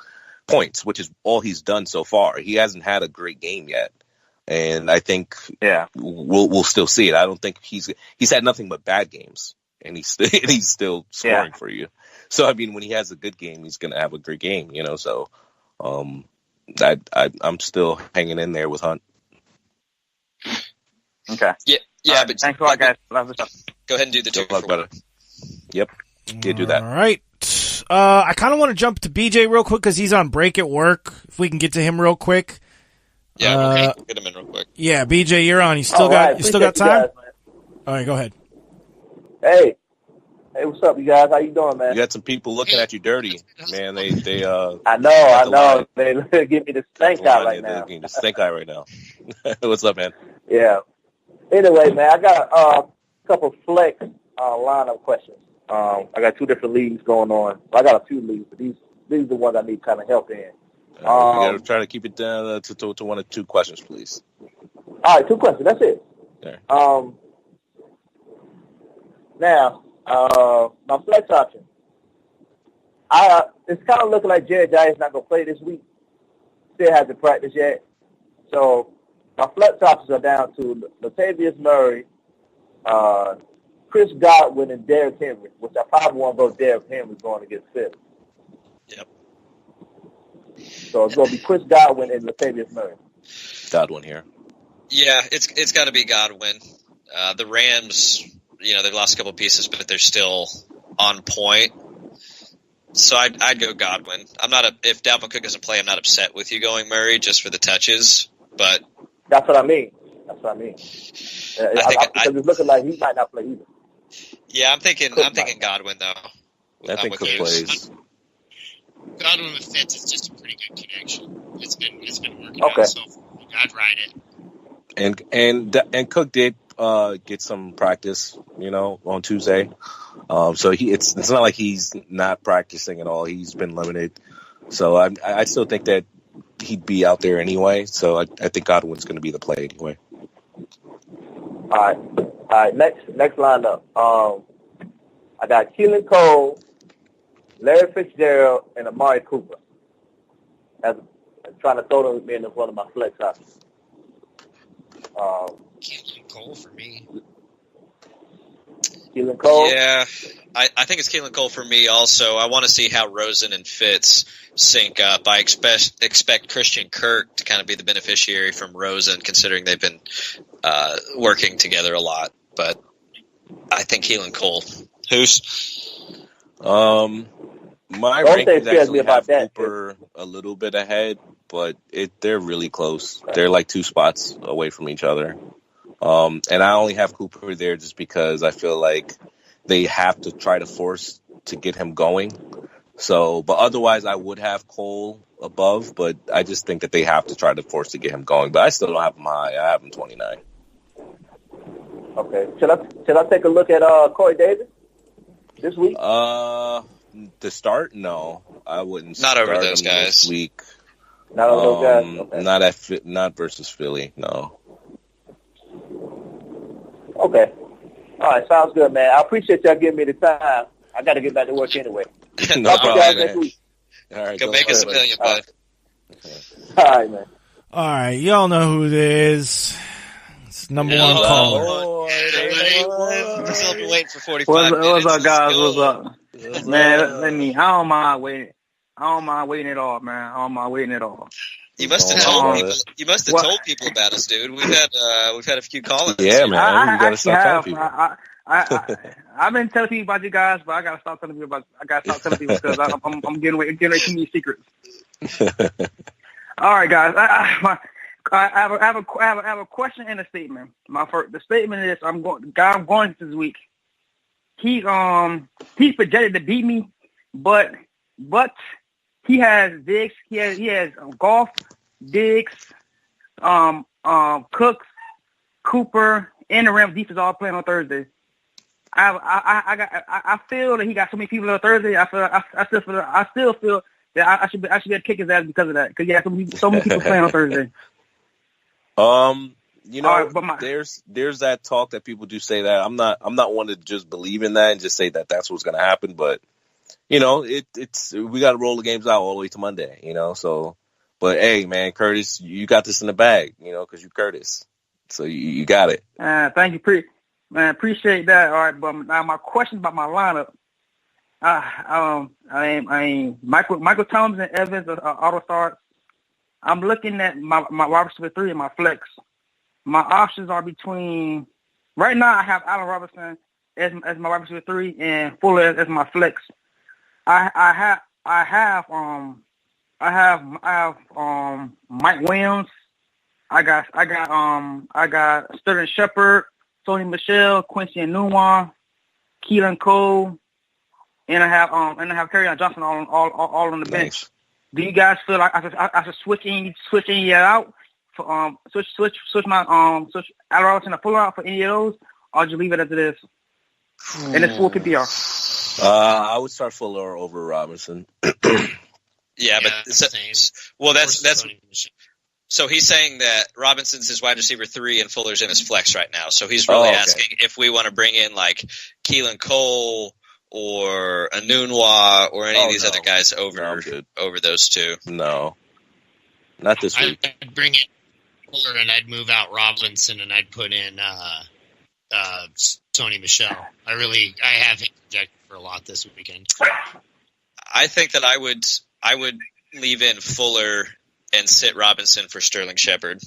points, which is all he's done so far. He hasn't had a great game yet, and I think we'll still see it. I don't think he's had nothing but bad games, and he's still scoring for you. So, I mean, when he has a good game, he's going to have a great game, So, I'm still hanging in there with Hunt. Okay. Yeah. Right, but thanks a lot, guys. Love the stuff. Go ahead and do the two. Yep. Yeah, do that. All right. I kind of want to jump to BJ real quick because he's on break at work. If we can get to him real quick. Yeah, we'll get him in real quick. Yeah, BJ, you're on. You still got time? Guys, All right, go ahead. Hey, what's up, you guys? How you doing, man? You got some people looking at you dirty, man. They I know. They give me the stink eye right now. The stink eye right now. What's up, man? Yeah. Anyway, man, I got a couple flex lineup questions. I got 2 different leagues going on. Well, I got a few leagues, but these are the ones I need kind of help in. We got to try to keep it down to 1 or 2 questions, please. All right, 2 questions. That's it. Okay. Now, my flex option. It's kind of looking like Jerry Giants not going to play this week. Still hasn't practiced yet. So my flex options are down to Latavius Murray, Chris Godwin, and Derrick Henry, which I probably want to go Derrick Henry going against Philly. Yep. So it's going to be Chris Godwin and Latavius Murray. Godwin here. Yeah, it's got to be Godwin. The Rams, they've lost a couple pieces, but they're still on point. So I'd go Godwin. If Dalvin Cook doesn't play, I'm not upset with you going Murray just for the touches. But that's what I mean. Because it's looking like he might not play either. Yeah, I'm thinking Godwin though. I think Cook plays. Godwin with Fitz is just a pretty good connection. It's been working out so far. I'd ride it. And Cook did get some practice, on Tuesday. So it's not like he's not practicing at all. He's been limited. So I still think that he'd be out there anyway. So I think Godwin's going to be the play anyway. All right. Next lineup. I got Keelan Cole, Larry Fitzgerald, and Amari Cooper. I'm trying to throw them in one of my flex options. Keelan Cole for me. Keelan Cole? Yeah, I think it's Keelan Cole for me also. I want to see how Rosen and Fitz sync up. I expect Christian Kirk to kind of be the beneficiary from Rosen, considering they've been working together a lot. But I think Keelan Cole. Who's? My rankings actually have Cooper a little bit ahead, but they're really close. They're like 2 spots away from each other. And I only have Cooper there just because I feel like they have to try to force to get him going. So, but otherwise I would have Cole above, but I just think that they have to try to force to get him going. But I still don't have him high. I have him 29. Okay. Should I take a look at Corey Davis this week? To start, no, I wouldn't. Not start over those him guys. This week. Not over those guys. Okay. Not versus Philly. No. Okay. All right. Sounds good, man. I appreciate y'all giving me the time. I got to get back to work anyway. No problem, next week. All right. Go make us a million, bud. All right, man. All right. Y'all know who it is. It's number one caller. I've been waiting for 45 minutes. What's up, guys? What's up? Man, I don't mind waiting. I don't mind waiting at all, man. I don't mind waiting at all. You must have told people. You must have told people about us, dude. We've had a few callers. Yeah, man. I actually have. I've been telling people about you guys, but I gotta stop telling people because I'm getting away too many secrets. All right, guys. I have a question and a statement. The statement is I'm going this week. He's projected to beat me, but he has Diggs. He has Goff, Diggs, Cooks, Cooper, and the Rams defense all playing on Thursday. I feel that he got so many people on Thursday. I still feel that I should be able to kick his ass because of that. Because he has so many people playing on Thursday. There's that talk that people do say that. I'm not one to just believe in that and just say that that's what's going to happen. But it's we got to roll the games out all the way to Monday. So, but hey, man, Curtis, you got this in the bag. Because you Curtis, so you got it. Thank you, man. Appreciate that. All right, but now my question about my lineup. Michael Thomas and Evans auto starts. I'm looking at my wide receiver 3 and my flex. My options are between. Right now, I have Allen Robinson as my wide receiver 3 and Fuller as my flex. I have Mike Williams. I got Sterling Shepard, Sony Michel, Quincy Enunwa, Keelan Cole, and I have Kerryon Johnson all on the bench. Do you guys feel like I should switch any out? Switch Allen Robinson and Fuller out for any of those, or just leave it as it is? And it's full PPR. I would start Fuller over Robinson. Yeah, but that's so he's saying that Robinson's his wide receiver 3 and Fuller's in his flex right now. So he's really asking if we want to bring in like Keelan Cole or Enunwa or any of these other guys over those two. No, not this week. I'd bring in Fuller and I'd move out Robinson and I'd put in Sony Michel. I have him projected for a lot this weekend. I think that I would leave in Fuller and sit Robinson for Sterling Shepard.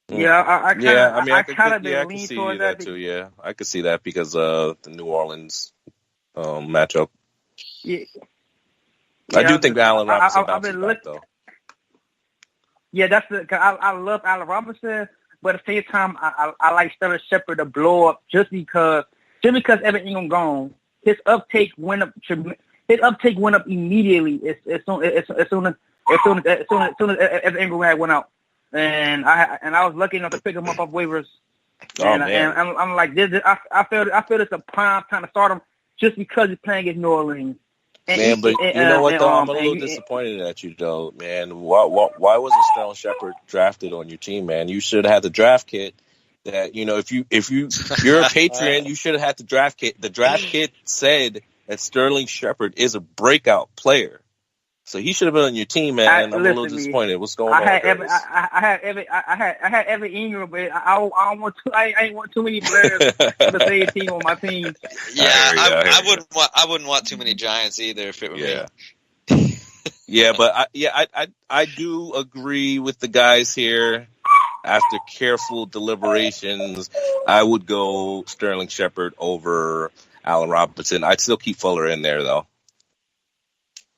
Yeah, I kind of I lean can see toward that too. Yeah, I could see that because the New Orleans matchup. Yeah, I do think Allen Robinson bounces been back, though. Yeah, that's cause I love Allen Robinson, but at the same time, I like Sterling Shepard to blow up just because Evan Ingram gone. His uptake went up. His uptake went up immediately as soon as Evan Ingram went out, and I was lucky enough to pick him up off waivers. And I'm like, I feel it's a prime time to start him just because he's playing against New Orleans. Man, but you know what, though? I'm a little disappointed at you, though, man. Why wasn't Sterling Shepard drafted on your team, man? You should have had the draft kit. That, you know, if you're a Patreon, you should have had the draft kit. The draft kit said that Sterling Shepard is a breakout player, so he should have been on your team, man. I'm a little disappointed. What's going on? I had Evan Ingram, but I ain't want too many players for the same team on my team. Yeah, I wouldn't want too many Giants either if it were me. Yeah, but I do agree with the guys here. After careful deliberations, I would go Sterling Shepard over Allen Robinson. I'd still keep Fuller in there, though.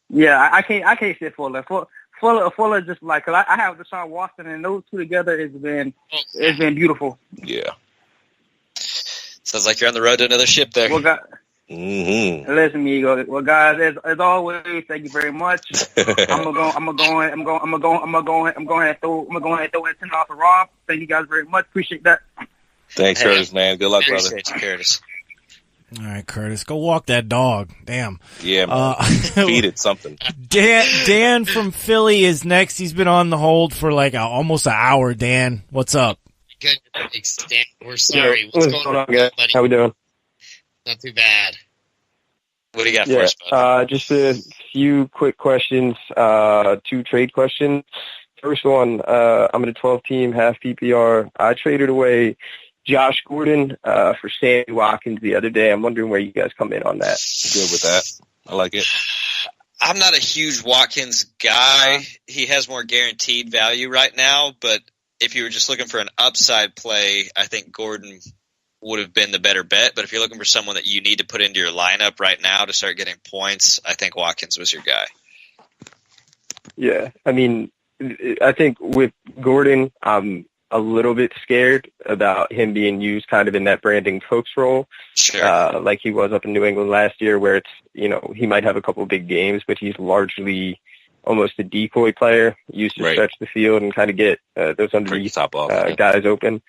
Yeah, I can't say Fuller. Fuller just like, cause I have Deshaun Watson, and those two together it's been beautiful. Yeah. Sounds like you're on the road to another ship there. Well, listen, amigo. Well, guys, as always, thank you very much. I'm gonna go ahead and throw in $10 to Rob. Thank you guys very much. Appreciate that. Thanks, Curtis, man. Good luck, brother. Appreciate you, Curtis. All right, Curtis, go walk that dog. Damn. Yeah, man. Feed it something. Dan from Philly is next. He's been on the hold for like almost an hour. Dan, what's up? Good. Thanks, Dan. We're sorry. What's going on, guys? buddy? How we doing? Not too bad. What do you got for us, bud? Just a few quick questions, 2 trade questions. First one, I'm in a 12-team, half PPR. I traded away Josh Gordon for Sammy Watkins the other day. I'm wondering where you guys come in on that. Good with that. I like it. I'm not a huge Watkins guy. He has more guaranteed value right now, but if you were just looking for an upside play, I think Gordon would have been the better bet. But if you're looking for someone that you need to put into your lineup right now to start getting points, I think Watkins was your guy. Yeah, I mean, I think with Gordon, I'm a little bit scared about him being used kind of in that Brandon Cooks role, like he was up in New England last year, where it's, you know, he might have a couple of big games, but he's largely almost a decoy player used to stretch the field and kind of get those underneath guys open.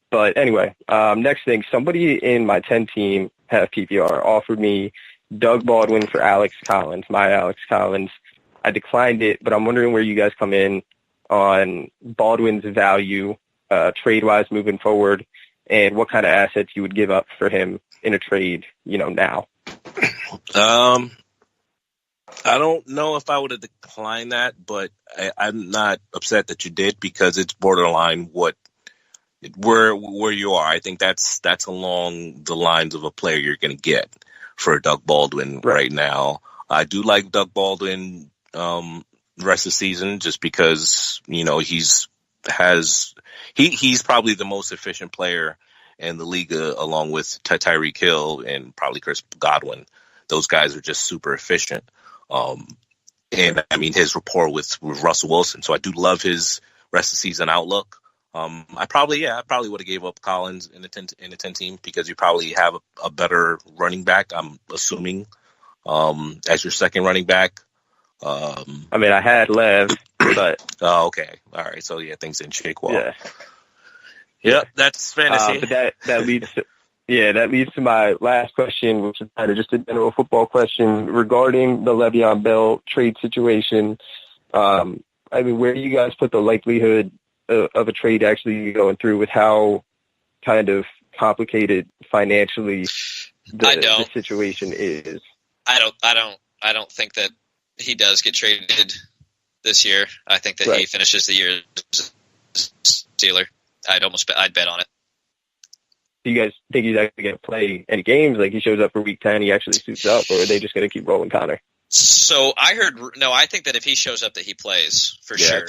But anyway, next thing, somebody in my 10 team, half PPR, offered me Doug Baldwin for Alex Collins, my Alex Collins. I declined it, but I'm wondering where you guys come in on Baldwin's value trade-wise moving forward, and what kind of assets you would give up for him in a trade, you know, now. I don't know if I would have declined that, but I'm not upset that you did, because it's borderline where you are. I think that's along the lines of a player you're going to get for Doug Baldwin right now. I do like Doug Baldwin rest of the season, just because, you know, he's probably the most efficient player in the league, along with Tyreek Hill and probably Chris Godwin. Those guys are just super efficient. And I mean, his rapport with Russell Wilson. So I do love his rest of the season outlook. I probably would have gave up Collins in the 10 team, because you probably have a better running back, I'm assuming, as your second running back. I mean, I had Lev, but okay, all right. So yeah, things didn't shake well. Yeah, that's fantasy. But that leads to my last question, which is kind of just a general football question regarding the Le'Veon Bell trade situation. I mean, where do you guys put the likelihood of a trade actually going through, with how kind of complicated financially the situation is? I don't think that he does get traded this year. I think that he finishes the year as a Steeler. I'd bet on it. Do you guys think he's actually going to play any games? Like, he shows up for week 10, he actually suits up, or are they just going to keep rolling Connor? So I heard I think that if he shows up, that he plays for sure.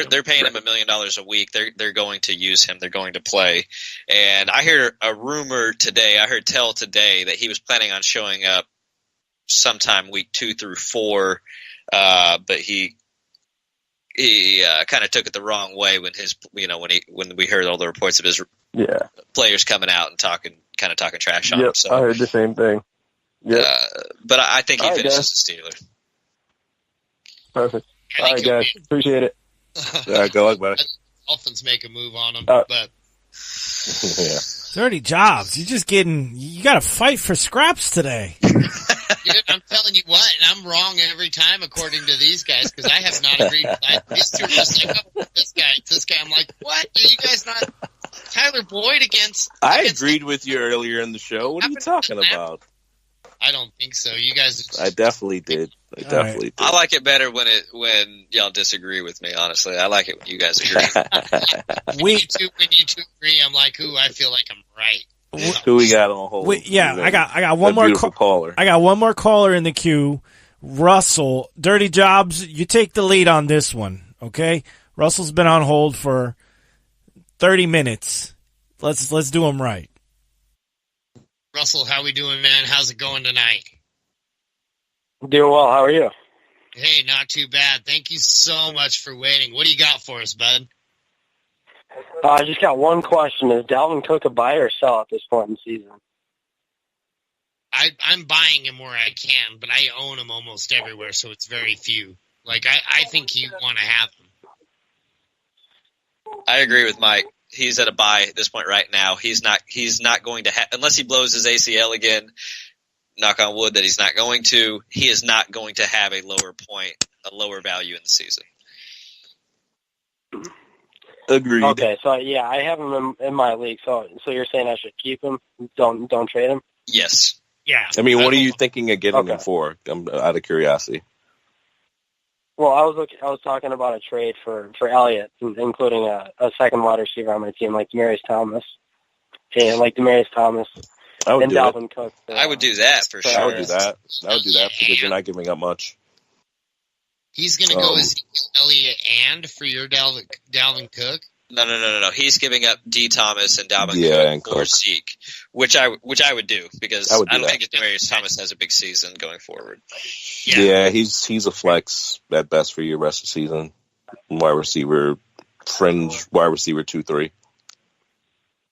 They're paying him $1 million a week. They're going to use him. They're going to play. And I heard a rumor today. I heard tell today that he was planning on showing up sometime week 2 through 4, but he kind of took it the wrong way when when we heard all the reports of his players coming out and talking trash on him. So I heard the same thing. Yeah, but I think he finishes the Steelers. Perfect. All right, guys. Appreciate it. All right, good luck, buddy. Dolphins make a move on him, but 30 jobs. You got to fight for scraps today. Dude, I'm telling you what, and I'm wrong every time according to these guys because I have not agreed with these two. Are just like, oh, this guy. I'm like, what? Are you guys not Tyler Boyd against? I agreed with you earlier in the show. What are you talking about? I don't think so. You guys. I definitely did. I like it better when y'all disagree with me. Honestly, I like it when you guys agree. when you two agree, I'm like, ooh, I feel like I'm right. Who we got on hold? I got one more caller. I got one more caller in the queue. Russell, Dirty Jobs, you take the lead on this one, okay? Russell's been on hold for 30 minutes. Let's do him right. Russell, how we doing, man? How's it going tonight? Doing well. How are you? Hey, not too bad. Thank you so much for waiting. What do you got for us, bud? I just got one question. Is Dalvin Cook a buy or sell at this point in the season? I'm buying him where I can, but I own him almost everywhere, so it's very few. Like, I think you want to have him. I agree with Mike. He's at a buy at this point right now. He's not going to unless he blows his ACL again. Knock on wood that he's not going to. He is not going to have a lower value in the season. Agreed. Okay, so yeah, I have him in my league. So you're saying I should keep him? Don't trade him? Yes. Yeah. I mean, what are you thinking of getting him for? I'm out of curiosity. Well, I was talking about a trade for Elliott, including a second wide receiver on my team, like Demaryius Thomas. And Dalvin Cook. I would do that for sure. I would do that. Because you're not giving up much. He's going to go Ezekiel Elliott and for your Dalvin Cook? No. He's giving up D. Thomas and Dalvin Cook for Zeke, which I would do because I don't think Demaryius Thomas has a big season going forward. Yeah, he's a flex at best for your rest of the season. Fringe wide receiver 2-3.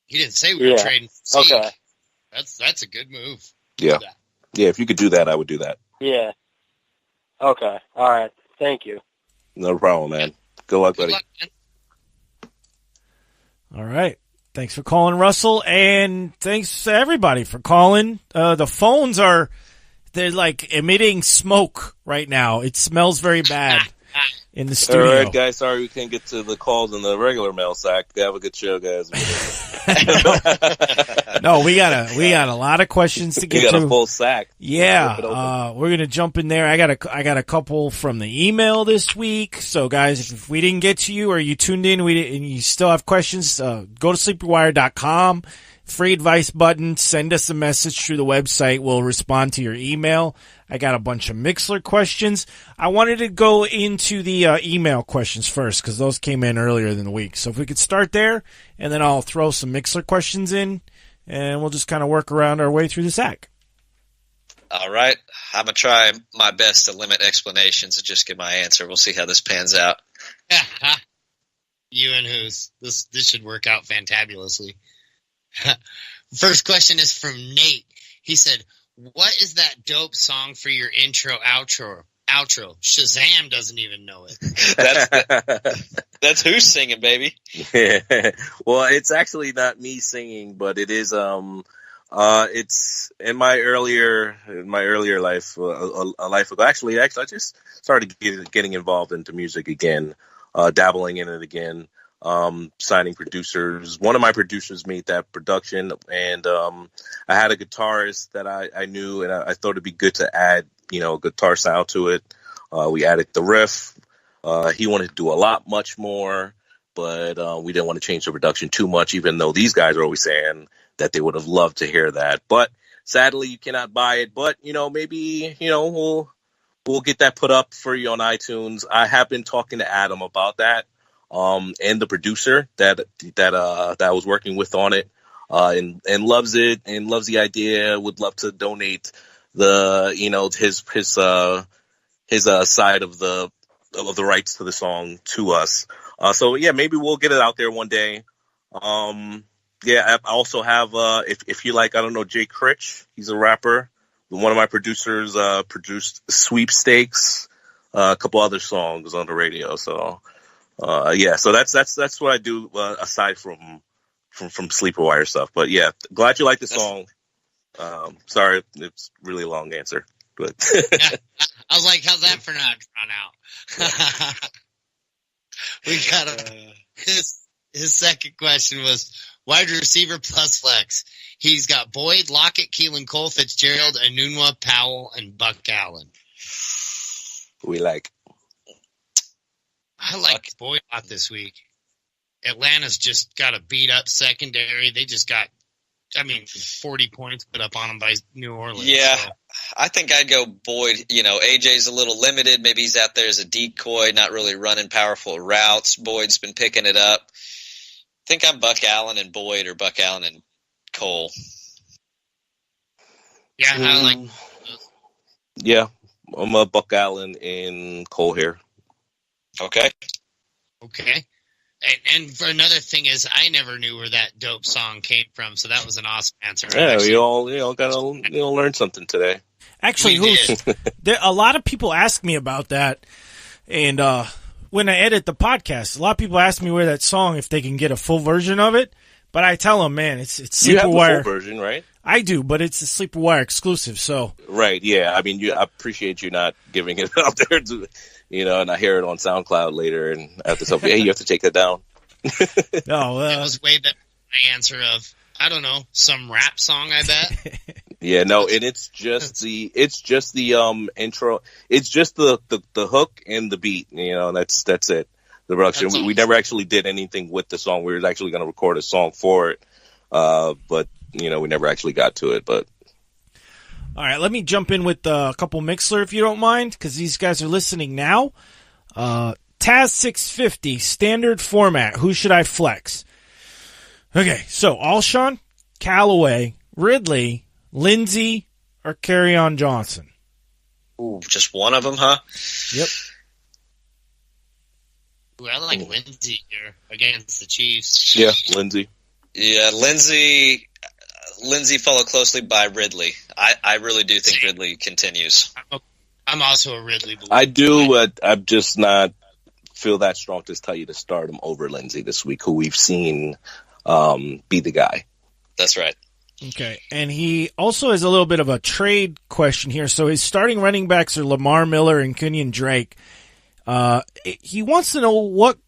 He didn't say we were trading for Zeke. Okay. That's a good move. Yeah. Yeah, if you could do that, I would do that. Yeah. Okay. All right. Thank you. No problem, man. Good luck, buddy. All right. Thanks for calling, Russell, and thanks to everybody for calling. The phones they're like emitting smoke right now. It smells very bad in the studio. All right, guys. Sorry we can't get to the calls in the regular mail sack. Have a good show, guys. No, we got a lot of questions to get to. We got a full sack. Yeah, we're gonna jump in there. I got a couple from the email this week. So, guys, if we didn't get to you or you tuned in, and you still have questions, go to sleeperwire.com. Free advice button. Send us a message through the website. We'll respond to your email. I got a bunch of Mixler questions. I wanted to go into the email questions first because those came in earlier in the week. So if we could start there, and then I'll throw some Mixler questions in, and we'll just kind of work around our way through the sack. All right. I'm going to try my best to limit explanations and just give my answer. We'll see how this pans out. You and who's. This should work out fantabulously. First question is from Nate. He said, what is that dope song for your intro outro? Shazam doesn't even know it. That's who's singing, baby. Well, it's actually not me singing, but it is it's in my earlier life, a life ago. Actually, I just started getting involved into music again, dabbling in it again. Signing producers. One of my producers made that production, and I had a guitarist that I knew, and I thought it'd be good to add, a guitar sound to it. We added the riff. He wanted to do much more, but we didn't want to change the production too much, even though these guys are always saying that they would have loved to hear that. But sadly, you cannot buy it. But maybe we'll we'll get that put up for you on iTunes. I have been talking to Adam about that, and the producer that I was working with on it, and loves it and loves the idea. Would love to donate his side of the rights to the song to us. So yeah, maybe we'll get it out there one day. I also have if you like, I don't know, Jay Critch. He's a rapper. One of my producers produced Sweepstakes, a couple other songs on the radio. So so that's what I do aside from Sleeper Wire stuff. But yeah, glad you like the song. Sorry, it's really a long answer, but I was like, how's that for not drawn out? We got his second question was wide receiver plus flex. He's got Boyd, Lockett, Keelan Cole, Fitzgerald, Enunwa, Powell, and Buck Allen. We like. I like Boyd a lot this week. Atlanta's just got a beat-up secondary. They just got, 40 points put up on them by New Orleans. Yeah, so. I think I'd go Boyd. AJ's a little limited. Maybe he's out there as a decoy, not really running powerful routes. Boyd's been picking it up. I think I'm Buck Allen and Boyd, or Buck Allen and Cole. Yeah, I like. Yeah, I'm a Buck Allen and Cole here. Okay. And for another thing is, I never knew where that dope song came from, so that was an awesome answer. Yeah, we all gotta learn something today. Actually, a lot of people ask me about that, and when I edit the podcast, a lot of people ask me where that song, if they can get a full version of it. But I tell them, man, it's SleeperWire. You have the full version, right? I do, but it's a SleeperWire exclusive. So right, yeah. I appreciate you not giving it out there, and I hear it on SoundCloud later, and I have to tell you have to take that down. No, it was way better than my answer of, I don't know, some rap song, I bet. Yeah, no, and it's just the intro. It's just the hook and the beat. That's it. The production. We never actually did anything with the song. We were actually going to record a song for it, but we never actually got to it. But all right, let me jump in with a couple Mixler if you don't mind, because these guys are listening now. Taz 650 standard format. Who should I flex? Okay, so Alshon, Callaway, Ridley, Lindsey, or Kerryon Johnson? Ooh, just one of them, huh? Yep. Ooh, I like Lindsey here against the Chiefs. Yeah, Lindsey. Yeah, Lindsey followed closely by Ridley. I really do think Ridley continues. I'm also a Ridley believer. I do, but I'm just not feel that strong to tell you to start him over Lindsey this week, who we've seen be the guy. That's right. Okay, and he also has a little bit of a trade question here. So his starting running backs are Lamar Miller and Kenyon Drake. He wants to know what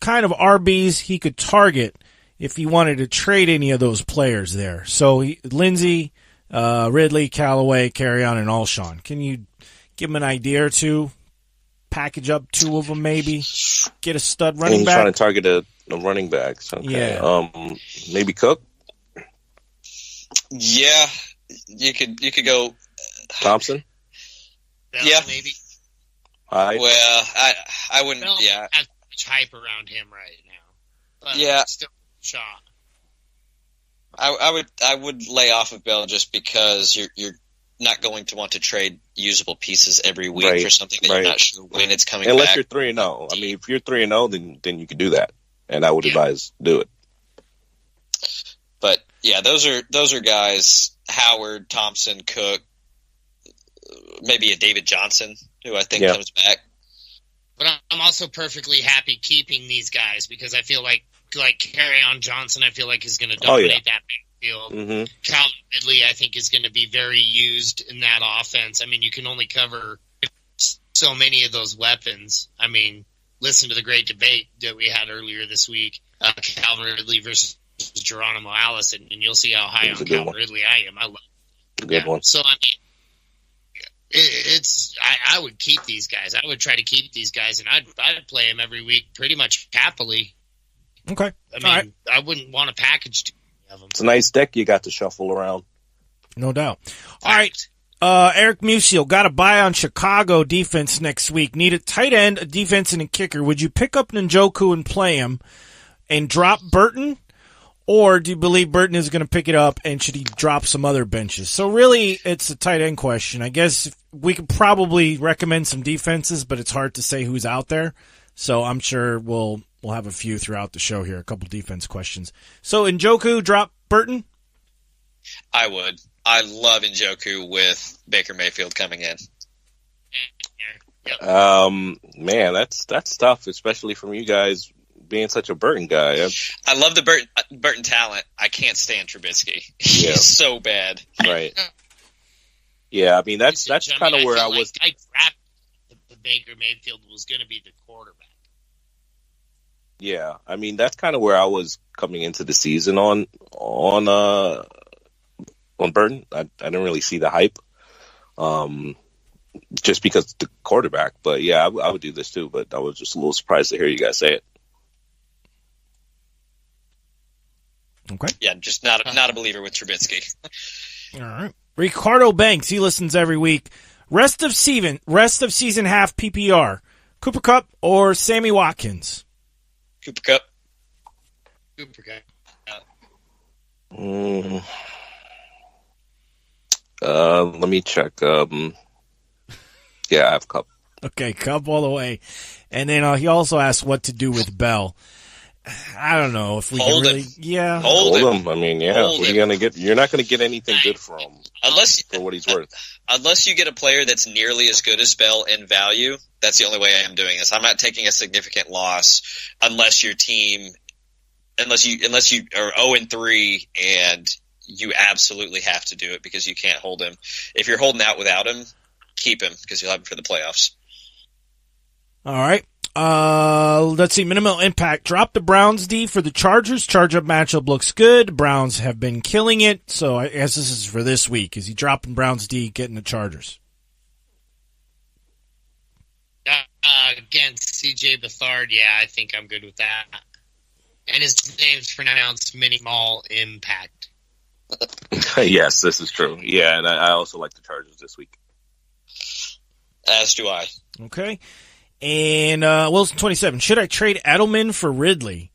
kind of RBs he could target if he wanted to trade any of those players there. So Lindsey, Ridley, Callaway, Kerryon, and Alshon. Can you give him an idea or two? Package up two of them, maybe get a stud running back. Trying to target a running back. Okay. Yeah. Maybe Cook. Yeah, you could go Thompson. Yeah, maybe. Well, I wouldn't. Bell Yeah, has much hype around him right now. But yeah, still a shot. I would lay off of Bell just because you're not going to want to trade usable pieces every week for something that you're not sure when it's coming Unless back. You're 3-0. I mean, if you're 3-0, then you can do that, and I would advise do it. But yeah, those are guys: Howard, Thompson, Cook, maybe a David Johnson, who I think comes back. But I'm also perfectly happy keeping these guys because I feel like Kerryon Johnson, I feel like is going to dominate that backfield. Mm-hmm. Calvin Ridley, I think, is going to be very used in that offense. I mean, you can only cover so many of those weapons. I mean, listen to the great debate that we had earlier this week, Calvin Ridley versus Geronimo Allison, and you'll see how high on Calvin Ridley I am. I love it. Good one. So, I mean, I would keep these guys. I would try to keep these guys, and I'd play them every week pretty much happily. Okay. I mean, I wouldn't want to package too many of them. It's a nice deck you got to shuffle around. No doubt. All right. Eric Musial, got a buy on Chicago defense next week. Need a tight end, a defense, and a kicker. Would you pick up Njoku and play him and drop Burton? Or do you believe Burton is going to pick it up, and should he drop some other benches? So really, it's a tight end question. I guess we could probably recommend some defenses, but it's hard to say who's out there. So I'm sure we'll have a few throughout the show here, a couple defense questions. So Njoku, drop Burton? I would. I love Njoku with Baker Mayfield coming in. Man, that's tough, especially from you guys being such a Burton guy. I love the Burton talent. I can't stand Trubisky. He's so bad. Right. Yeah, I mean that's kind of where I was. I drafted the Baker Mayfield was going to be the quarterback. Yeah, I mean that's kind of where I was coming into the season on Burton. I didn't really see the hype, just because the quarterback. But yeah, I would do this too. But I was just a little surprised to hear you guys say it. Okay. Yeah, just not a believer with Trubisky. All right. Ricardo Banks, he listens every week. Rest of season half PPR. Cooper Kupp or Sammy Watkins? Cooper Kupp. Let me check. Yeah, I have Kupp. Okay, Kupp all the way. And then he also asked what to do with Bell. I don't know if we Hold can really. him. Yeah, Hold him. I mean, yeah, Hold what are you gonna get? You're not gonna get anything good from him for what he's worth. Unless you get a player that's nearly as good as Bell in value, that's the only way I am doing this. I'm not taking a significant loss unless you are 0-3 and you absolutely have to do it because you can't hold him. If you're holding out without him, keep him because you'll have him for the playoffs. All right. Let's see. Minimal impact. Drop the Browns D for the Chargers. Charge-up matchup looks good. Browns have been killing it. So I guess this is for this week. Is he dropping Browns D, getting the Chargers? Against CJ Beathard, yeah, I think I'm good with that. And his name's pronounced Minimal Impact. Yes, this is true. Yeah, and I also like the Chargers this week. As do I. Okay. And Wilson 27. Should I trade Edelman for Ridley?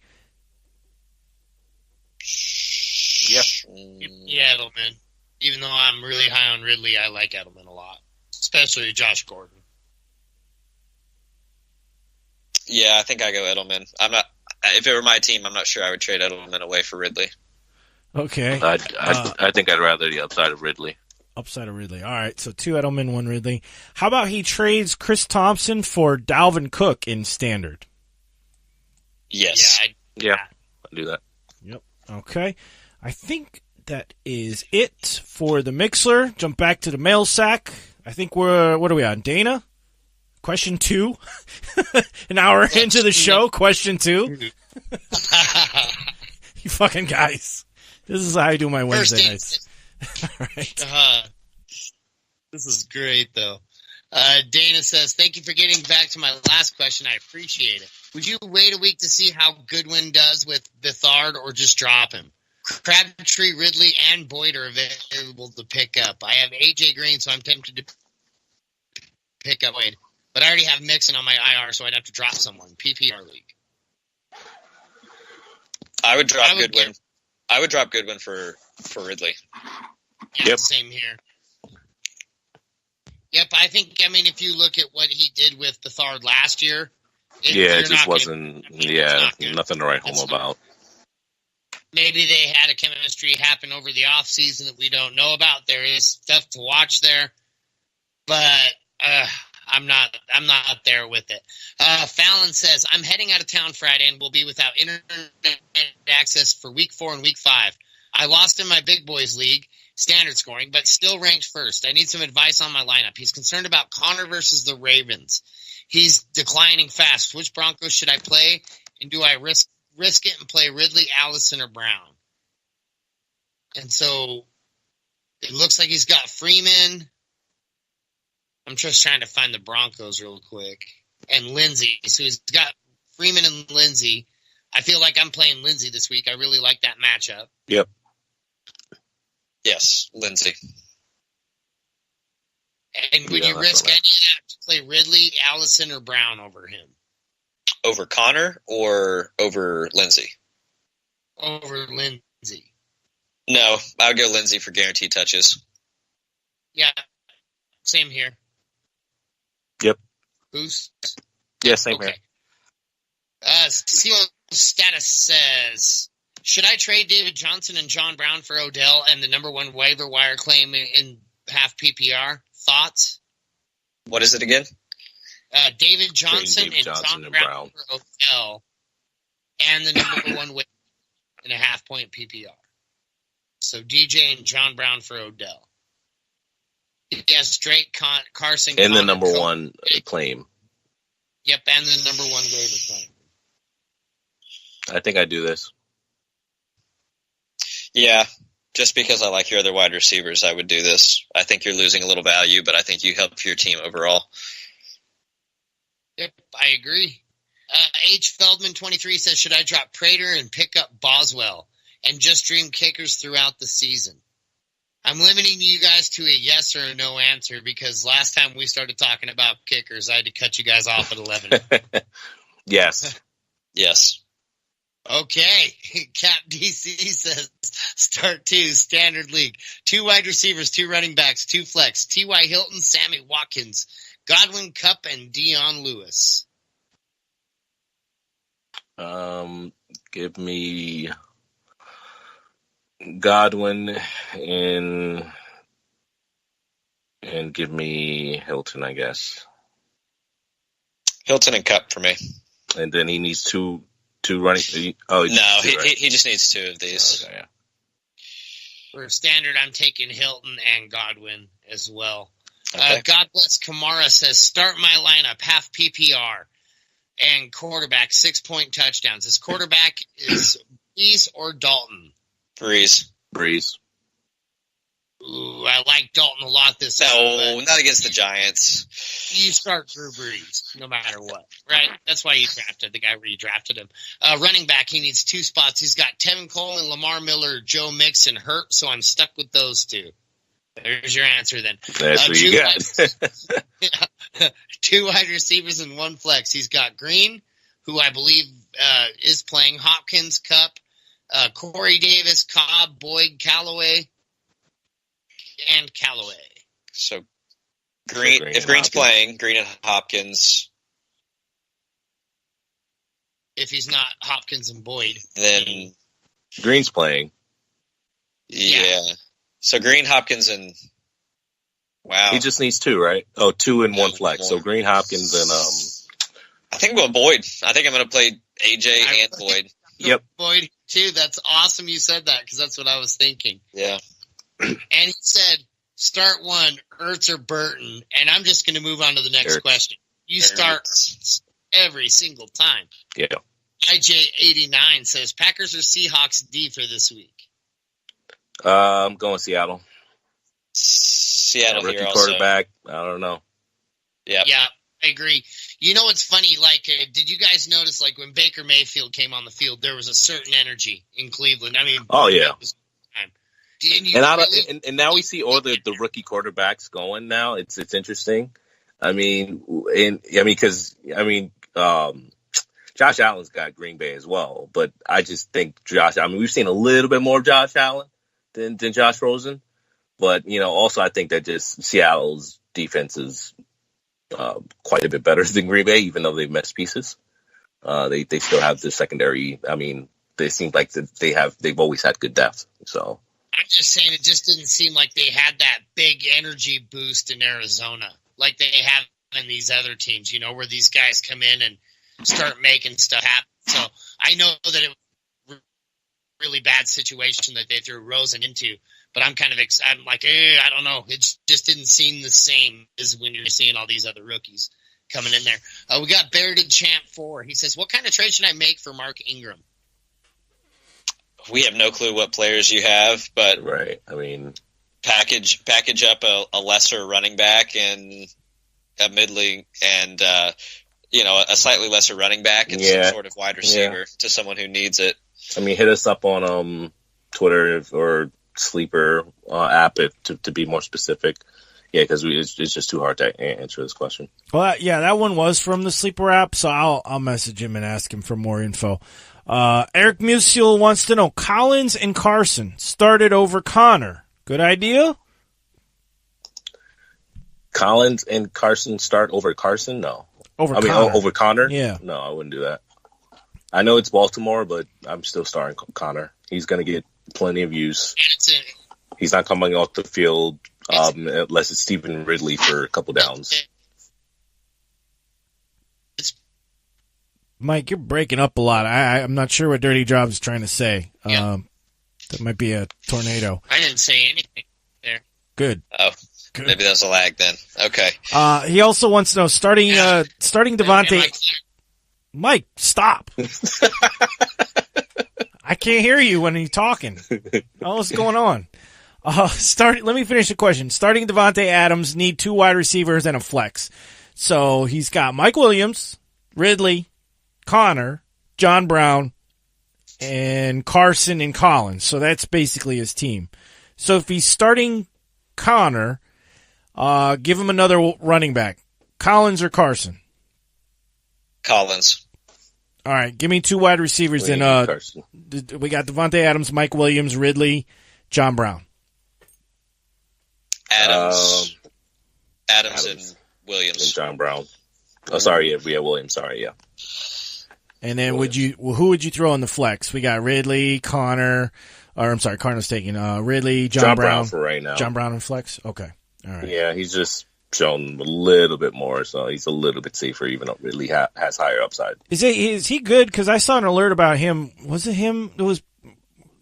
Yeah. Yeah, Edelman. Even though I'm really high on Ridley, I like Edelman a lot, especially Josh Gordon. Yeah, I think I go Edelman. I'm not. If it were my team, I'm not sure I would trade Edelman away for Ridley. Okay. I think I'd rather the upside of Ridley. Upside of Ridley. All right, so 2 Edelman, 1 Ridley. How about he trades Chris Thompson for Dalvin Cook in standard? Yes. Yeah, I'll do that. Yep. Okay. I think that is it for the Mixler. Jump back to the Mailsack. I think what are we on? Dana? Question 2? An hour into the show, question 2? You fucking guys. This is how I do my Wednesday nights. All right. This is great, though. Dana says, thank you for getting back to my last question. I appreciate it. Would you wait a week to see how Goodwin does with Beathard or just drop him? Crabtree, Ridley, and Boyd are available to pick up. I have A.J. Green, so I'm tempted to pick up Boyd. But I already have Mixon on my IR, so I'd have to drop someone. PPR league. I would drop Goodwin. I would drop Goodwin for Ridley. Yeah, same here. Yep, I think, if you look at what he did with Beathard last year. It just wasn't, nothing to write home about. Maybe they had a chemistry happen over the offseason that we don't know about. There is stuff to watch there. But I'm not there with it. Fallon says, I'm heading out of town Friday and will be without internet access for week 4 and week 5. I lost in my big boys league, standard scoring, but still ranked first. I need some advice on my lineup. He's concerned about Connor versus the Ravens. He's declining fast. Which Broncos should I play? And do I risk it and play Ridley, Allison, or Brown? And so it looks like he's got Freeman. I'm just trying to find the Broncos real quick. And Lindsey. So he's got Freeman and Lindsey. I feel like I'm playing Lindsey this week. I really like that matchup. Yep. Yes, Lindsey. And would you risk any of that to play Ridley, Allison, or Brown over him? Over Connor or over Lindsey? Over Lindsey. No, I would go Lindsey for guaranteed touches. Yeah, same here. Yep. Boost? Yeah, same here. CeeLo Status says, should I trade David Johnson and John Brown for Odell and the number one waiver wire claim in half PPR? Thoughts? What is it again? David Johnson and John Brown for Odell and the number one waiver in a half-point PPR. So DJ and John Brown for Odell. Yes, Drake, Carson, and the number one claim. Yep, and the number one waiver claim. I think I do this. Yeah, just because I like your other wide receivers, I would do this. I think you're losing a little value, but I think you help your team overall. Yep, I agree. H. Feldman 23 says, should I drop Prater and pick up Boswell and just dream kickers throughout the season? I'm limiting you guys to a yes or a no answer because last time we started talking about kickers, I had to cut you guys off at 11. Yes. Yes. Okay. Cap DC says, start 2, standard league. 2 wide receivers, 2 running backs, 2 flex. T.Y. Hilton, Sammy Watkins, Godwin, Kupp, and Dion Lewis. Give me Godwin and give me Hilton, I guess. Hilton and Kupp for me. And then he needs two running. He just needs 2 of these. Okay, yeah. For standard, I'm taking Hilton and Godwin as well. Okay. God bless Kamara says, start my lineup, half PPR, and quarterback, 6-point touchdowns. His quarterback is Breeze or Dalton? Breeze. Ooh, I like Dalton a lot this week. No, not against the Giants. You start Drew Brees, no matter what, right? That's why you drafted the guy where you drafted him. Running back, he needs 2 spots. He's got Tevin Coleman, Lamar Miller, Joe Mixon hurt, so I'm stuck with those 2. There's your answer then. That's what you got. 2 wide receivers and 1 flex. He's got Green, who I believe is playing, Hopkins, Kupp, Corey Davis, Cobb, Boyd, Callaway, and Callaway. So Green, if Green's playing, Green and Hopkins. If he's not Hopkins and Boyd, then Green's playing. Yeah. So Green, Hopkins, and wow. He just needs 2, right? Oh, 2 and 1 flex. So Green, Hopkins, and I think I'm going Boyd. I think I'm going to play AJ and Boyd. Yep. Boyd too. That's awesome. You said that because that's what I was thinking. Yeah. And he said, start 1, Ertz or Burton, and I'm just going to move on to the next question. You start every single time. Yeah. IJ89 says, Packers or Seahawks D for this week? I'm going Seattle. Seattle rookie here also. Quarterback. I don't know. Yeah, I agree. You know what's funny? Like, did you guys notice, like, when Baker Mayfield came on the field, there was a certain energy in Cleveland. I mean, oh yeah. And now we see all the rookie quarterbacks going. Now it's interesting. Josh Allen's got Green Bay as well, but I just think we've seen a little bit more of Josh Allen than Josh Rosen, but also I think that just Seattle's defense is quite a bit better than Green Bay, even though they've missed pieces. They still have the secondary. I mean, they seem like they've always had good depth. So I'm just saying, it just didn't seem like they had that big energy boost in Arizona like they have in these other teams. Where these guys come in and start making stuff happen. So I know that it was a really bad situation that they threw Rosen into, but I'm kind of I'm like, I don't know. It just didn't seem the same as when you're seeing all these other rookies coming in there. We got Bearded Champ 4. He says, what kind of trade should I make for Mark Ingram? We have no clue what players you have, but right. I mean, package up a lesser running back and a middling and a slightly lesser running back and some sort of wide receiver to someone who needs it. I mean, hit us up on Twitter or Sleeper app to be more specific. Yeah, because it's just too hard to answer this question. Well, yeah, that one was from the Sleeper app, so I'll message him and ask him for more info. Eric Musial wants to know, Collins and Carson started over Connor. Good idea? Collins and Carson start over Carson? No. Over Connor? Yeah. No, I wouldn't do that. I know it's Baltimore, but I'm still starting Connor. He's going to get plenty of use. He's not coming off the field unless it's Stephen Ridley for a couple downs. Mike, you're breaking up a lot. I'm not sure what Dirty Jobs is trying to say. That might be a tornado. I didn't say anything there. Good. Oh, good. Maybe there's a lag then. Okay. He also wants to know, starting Devontae. Mike, stop. I can't hear you when you're talking. What's going on? Let me finish the question. Starting Devontae Adams, need 2 wide receivers and a flex. So he's got Mike Williams, Ridley, Connor, John Brown, and Carson and Collins. So that's basically his team. So if he's starting Connor, give him another running back. Collins or Carson? Collins. All right, give me 2 wide receivers. We got Devontae Adams, Mike Williams, Ridley, John Brown. Adams and Williams. And John Brown. Oh, sorry, we have Williams. Sorry, yeah. And then who would you throw in the flex? We got Ridley, Connor's taking Ridley, John Brown for right now. John Brown and flex. Okay, all right. Yeah, he's just shown a little bit more, so he's a little bit safer, even though Ridley has higher upside. Is he good? Because I saw an alert about him. Was it him that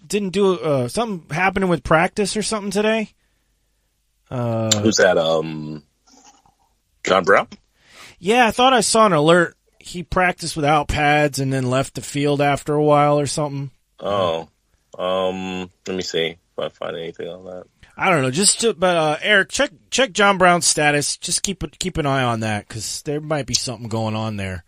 didn't do something happening with practice or something today? Who's that? John Brown? Yeah, I thought I saw an alert. He practiced without pads and then left the field after a while or something. Oh, let me see if I find anything on that. I don't know. But Eric, check John Brown's status. Just keep an eye on that because there might be something going on there.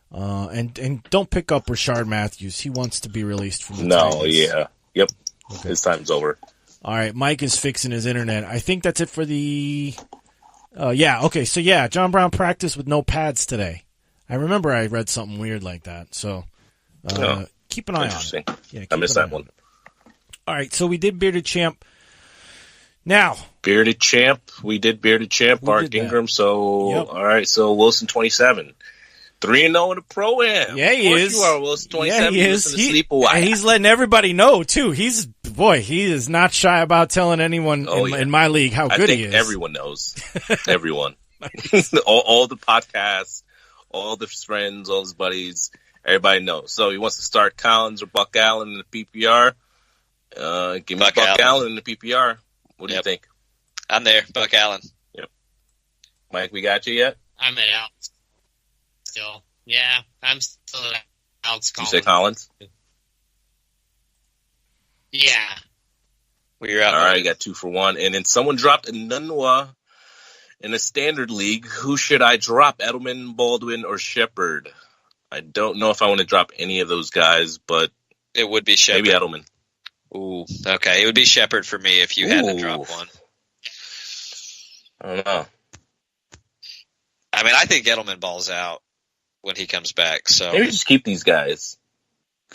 And don't pick up Rashard Matthews. He wants to be released from the Titans. Yeah, yep. Okay. His time's over. All right, Mike is fixing his internet. I think that's it for the. Okay. So John Brown practiced with no pads today. I remember I read something weird like that. So keep an eye on it. Yeah, I missed that one. All right, so we did Bearded Champ. Now, Bearded Champ. We did Bearded Champ, Mark Ingram. So, yep. All right, so Wilson 27. 3-0 in the Pro-Am. Yeah, he is. You are, Wilson 27. Yeah, he is. And he's letting everybody know, too. He is not shy about telling anyone in my league how good he is. Everyone knows. Everyone. all the podcasts, all the friends, all his buddies, everybody knows. So he wants to start Collins or Buck Allen in the PPR. Give me Buck Allen in the PPR. What do you think? I'm there. Buck Allen. Yep. Mike, we got you yet? I'm at Alex still. Yeah, I'm still at Alex Collins. You say Collins? Yeah. Well, you're out. All right, you got 2 for 1. And then someone dropped a Nunwa in a standard league. Who should I drop? Edelman, Baldwin, or Shepard? I don't know if I want to drop any of those guys, but it would be Shepard. Maybe Edelman. Ooh, okay. It would be Shepard for me if you had to drop one. I don't know. I mean, I think Edelman balls out when he comes back. So maybe just keep these guys.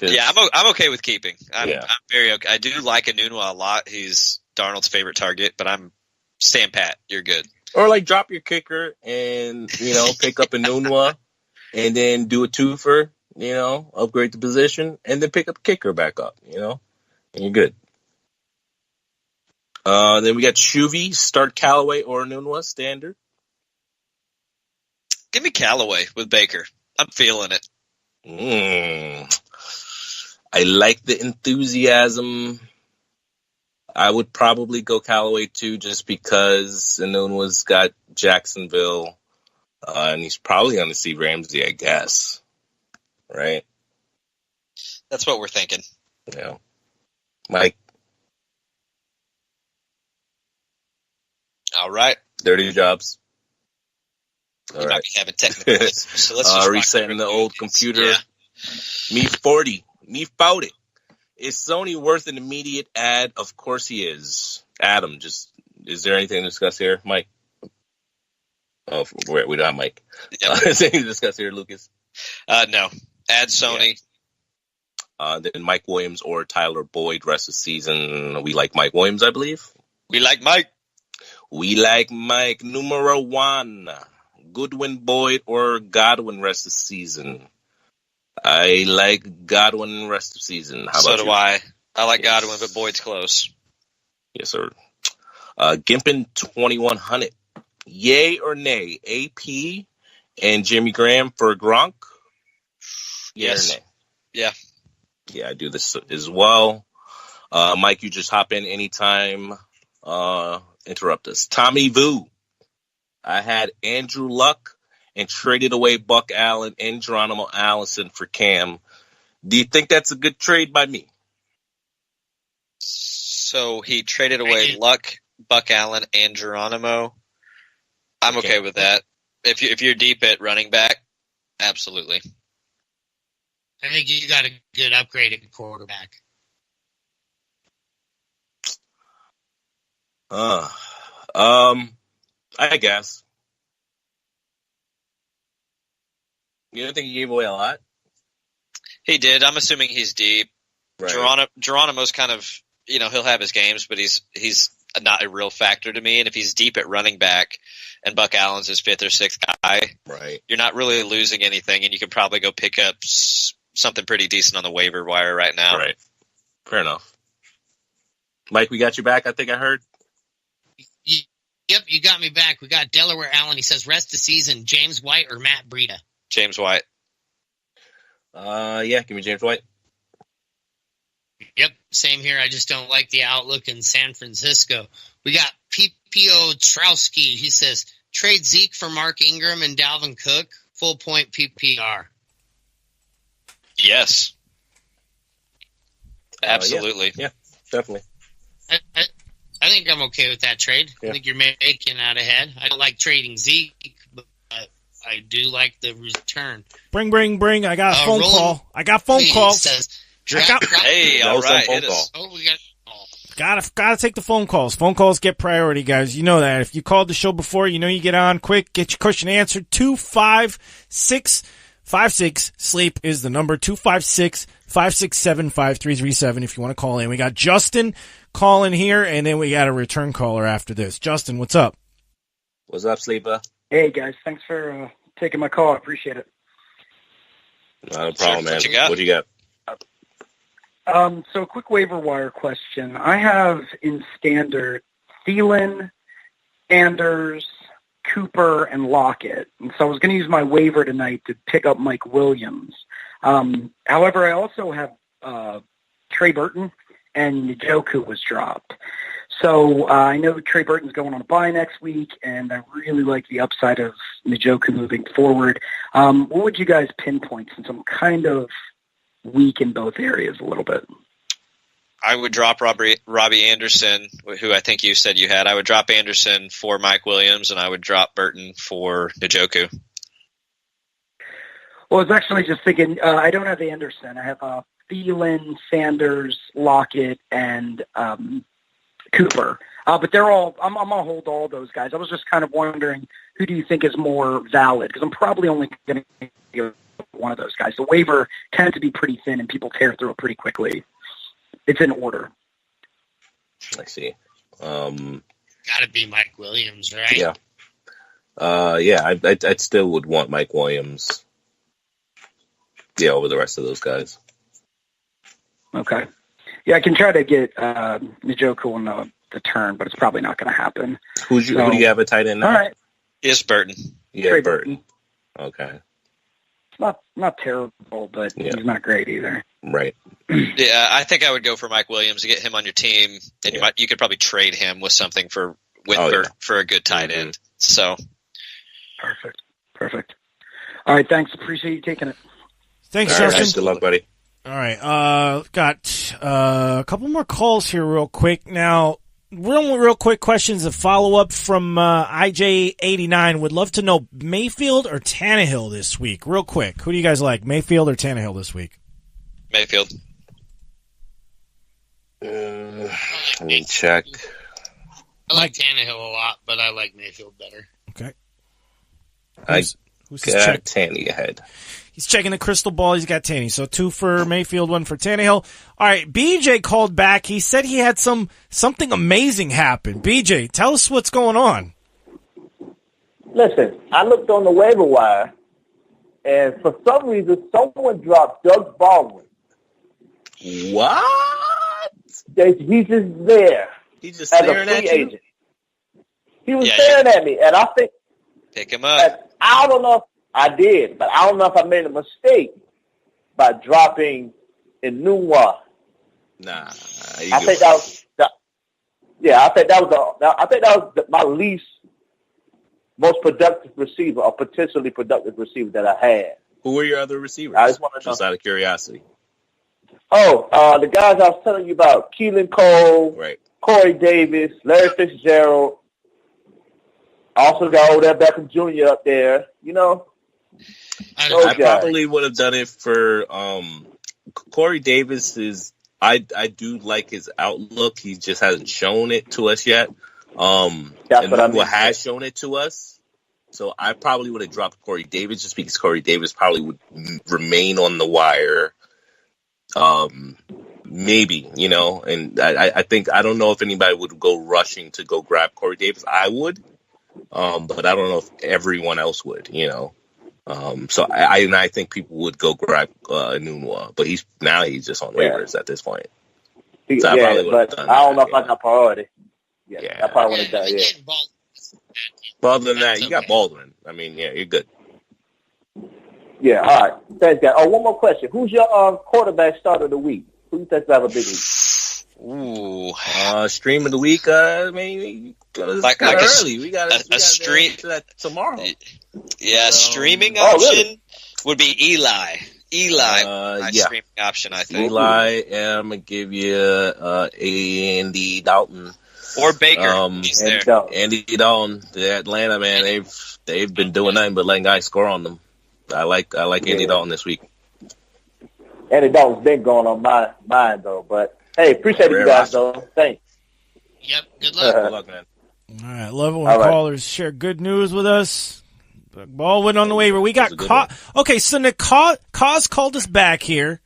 Yeah, I'm okay with keeping. I'm very okay. I do like Enunwa a lot. He's Darnold's favorite target, but I'm staying pat. You're good. Or like drop your kicker and pick up Enunwa, and then do a twofer. Upgrade the position, and then pick up kicker back up. And you're good. Then we got Shuvi, start Callaway or Enunwa standard. Give me Callaway with Baker. I'm feeling it. I like the enthusiasm. I would probably go Callaway too, just because Enunwa's got Jacksonville, and he's probably going to see Ramsey, I guess. Right? That's what we're thinking. Yeah. Mike. All right. Dirty Jobs. You might be having technical issues, so let's just resetting the old computer. Yeah. Me 40. Is Sony worth an immediate ad? Of course he is. Adam, is there anything to discuss here? Mike, Oh, we don't have Mike. Is anything to discuss here, Lucas? No. Add Sony. Yeah. Then Mike Williams or Tyler Boyd rest of the season. We like Mike Williams, I believe. We like Mike. We like Mike. Numero 1. Goodwin, Boyd, or Godwin rest of the season. I like Godwin rest of the season. How about you? So do I. I like Godwin, but Boyd's close. Yes, sir. Gimpin 2100. Yay or nay? AP and Jimmy Graham for Gronk? Yes. Yay or nay? Yeah. Yeah, I do this as well. Mike, you just hop in anytime. Interrupt us. Tommy Vu. I had Andrew Luck and traded away Buck Allen and Geronimo Allison for Cam. Do you think that's a good trade by me? So he traded away Luck, Buck Allen, and Geronimo. I'm okay with that. If you're deep at running back, absolutely. I think you got a good upgrade at quarterback. I guess. You don't think he gave away a lot? He did. I'm assuming he's deep. Right. Geronimo's kind of, he'll have his games, but he's not a real factor to me. And if he's deep at running back and Buck Allen's his 5th or 6th guy, right, you're not really losing anything, and you can probably go pick up something pretty decent on the waiver wire right now. Right. Fair enough. Mike, we got you back, I think I heard. Yep, you got me back. We got Delaware Allen. He says rest of season, James White or Matt Breida? James White. Yeah, give me James White. Yep, same here. I just don't like the outlook in San Francisco. We got PPO Trowski. He says, trade Zeke for Mark Ingram and Dalvin Cook, full point PPR. Yes. Absolutely. Yeah, definitely. I think I'm okay with that trade. Yeah. I think you're making out ahead. I don't like trading Zeke, but I do like the return. Bring. I got a phone call. I got phone calls. Hey, all right. We got a call. Gotta take the phone calls. Phone calls get priority, guys. You know that. If you called the show before, you get on quick. Get your question answered. 25656 sleep is the number. 256-567-5337 if you want to call in. We got Justin calling here, and then we got a return caller after this. Justin, what's up? What's up, Sleeper? Hey, guys. Thanks for taking my call. I appreciate it. Not a problem, man. What you got? So a quick waiver wire question. I have in standard Thielen, Sanders, Cooper, and Lockett. And so I was going to use my waiver tonight to pick up Mike Williams. However, I also have Trey Burton, and Njoku was dropped. So I know Trey Burton's going on a bye next week, and I really like the upside of Njoku moving forward. What would you guys pinpoint, since I'm kind of weak in both areas a little bit? I would drop Robbie Anderson, who I think you said you had. I would drop Anderson for Mike Williams, and I would drop Burton for Njoku. Well, I was actually just thinking, I don't have Anderson. I have Thielen, Sanders, Lockett, and Cooper. But they're all, I'm going to hold all those guys. I was just kind of wondering, who do you think is more valid? Because I'm probably only going to give one of those guys. The waiver tends to be pretty thin, and people tear through it pretty quickly. It's in order. I see. Got to be Mike Williams, right? Yeah. I still would want Mike Williams. Yeah, over the rest of those guys. Okay. Yeah, I can try to get Njoku on the turn, but it's probably not going to happen. Who do you have a tight end now? All right. It's Burton. Yeah, Trey Burton. Okay. It's not terrible, but he's not great either. Right. Yeah, I think I would go for Mike Williams to get him on your team, and you could probably trade him with something for a good tight end. So. Perfect. All right, thanks. Appreciate you taking it. Thanks, All Justin. right, good luck, buddy. All right, got a couple more calls here real quick. Now, real quick questions, a follow-up from IJ89. Would love to know Mayfield or Tannehill this week. Real quick, who do you guys like, Mayfield or Tannehill this week? Mayfield. Let me check. I like Tannehill a lot, but I like Mayfield better. Okay. Who's got Tanny ahead. He's checking the crystal ball. He's got Tanny. So 2 for Mayfield, 1 for Tannehill. All right, BJ called back. He said he had something amazing happen. BJ, tell us what's going on. Listen, I looked on the waiver wire, and for some reason, someone dropped Doug Baldwin. What? He's just there. He's just as staring a free at you? agent. He was staring at me, and I think pick him up. I don't know if I did, but I don't know if I made a mistake by dropping Enunwa. Nah, I think that was my least most productive receiver, or potentially productive receiver that I had. Who were your other receivers? I just want to know. Just out of curiosity. Oh, the guys I was telling you about: Keelan Cole, right. Corey Davis, Larry Fitzgerald. Also got Odell Beckham Jr. up there. You know, I probably would have done it for Corey Davis. I do like his outlook. He just hasn't shown it to us yet. And Nungwa has shown it to us. So I probably would have dropped Corey Davis just because Corey Davis probably would remain on the wire. Maybe, and I think, I don't know if anybody would go rushing to go grab Corey Davis. I would, but I don't know if everyone else would, so I think people would go grab Nunwa, but he's just on waivers at this point. So I probably but I don't know if I got priority. Yeah, I probably would have done. Yeah. But other than that, you got Baldwin. I mean, yeah, you're good. Yeah, all right. Thanks, guys. Oh, one more question. Who's your quarterback start of the week? Who you think will have a big week? Ooh, stream of the week. Maybe like early. We got a stream tomorrow. Yeah, streaming option would be Eli. My streaming option, I think. Eli, I'm gonna give you Andy Dalton or Baker. He's there. Andy Dalton, the Atlanta man. They've been doing nothing but letting guys score on them. I like Andy Dalton this week. Andy Dalton's been going on my mind though, but hey, appreciate you guys though. Thanks. Yep. Good luck. Good luck, man. All right, love it when callers share good news with us. Baldwin on the waiver. We got caught. Okay, so Kaz called us back here,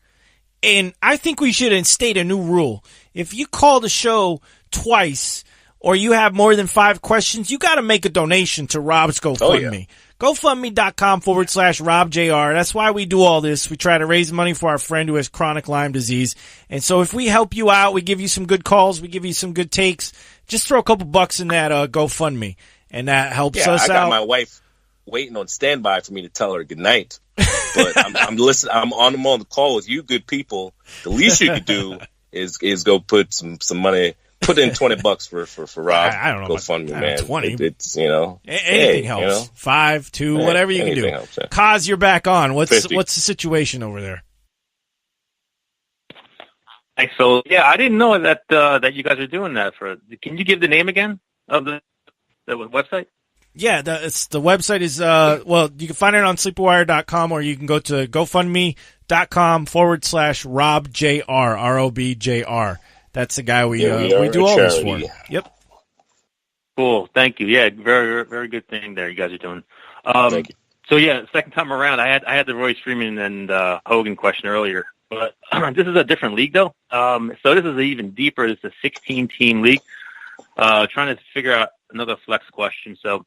and I think we should instate a new rule. If you call the show twice or you have more than 5 questions, you got to make a donation to Rob's GoFundMe. GoFundMe.com/RobJR. That's why we do all this. We try to raise money for our friend who has chronic Lyme disease. And so if we help you out, we give you some good calls, we give you some good takes, just throw a couple bucks in that GoFundMe, and that helps us out. I got my wife waiting on standby for me to tell her good night. But I'm listening. I'm on the call with you good people. The least you could do is go put some money. Put in $20 for Rob. I don't know. GoFundMe, man. 20. It's anything helps. 5, 2, whatever you can do. Helps, yeah. Kaz, you're back on. What's 50. the situation over there? So I didn't know that you guys are doing that. Can you give the name again of the website? Yeah, the website is you can find it on sleeperwire.com, or you can go to GoFundMe.com/RobJR, ROBJR. That's the guy we do all this for. Yep. Cool. Thank you. Yeah, very, very good thing there you guys are doing. Thank you. So second time around, I had the Royce Freeman and Hogan question earlier, but this is a different league though. So this is even deeper. This is a 16-team league. Trying to figure out another flex question. So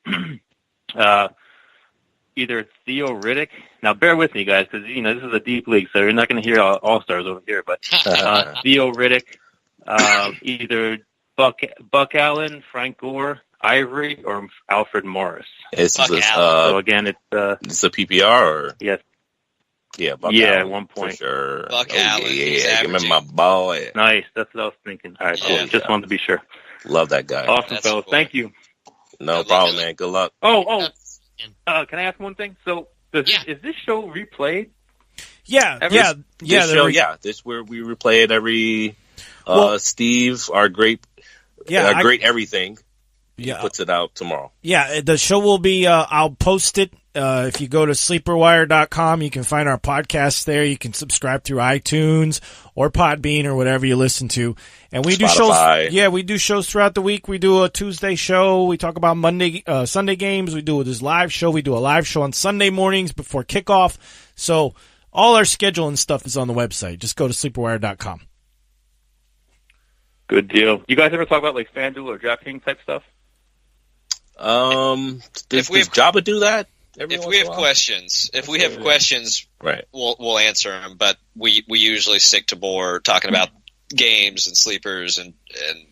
either Theo Riddick. Now bear with me, guys, because this is a deep league, so you're not going to hear all stars over here. But Theo Riddick. Either Buck Allen, Frank Gore, Ivory, or Alfred Morris. So again, it's a PPR or yes, Buck Allen, at one point. For sure. Buck Allen, give me my boy. Nice, that's what I was thinking. All right, cool. Just wanted to be sure. Love that guy. Awesome, fellas. Cool. Thank you. No problem, man. Good luck. Can I ask one thing? So, is this show replayed? Yeah. This where we replay it every. Steve, our great everything. He puts it out tomorrow. Yeah, the show will be. I'll post it If you go to SleeperWire.com, you can find our podcast there. You can subscribe through iTunes or Podbean or whatever you listen to. And we do Spotify. shows. Yeah, we do shows throughout the week. We do a Tuesday show. We talk about Sunday games. We do this live show. We do a live show on Sunday mornings before kickoff. So all our schedule and stuff is on the website. Just go to SleeperWire.com. Good deal. You guys ever talk about like FanDuel or DraftKings type stuff? Does Jabba do that? If we have questions, right, we'll answer them. But we usually stick to more talking about games and sleepers and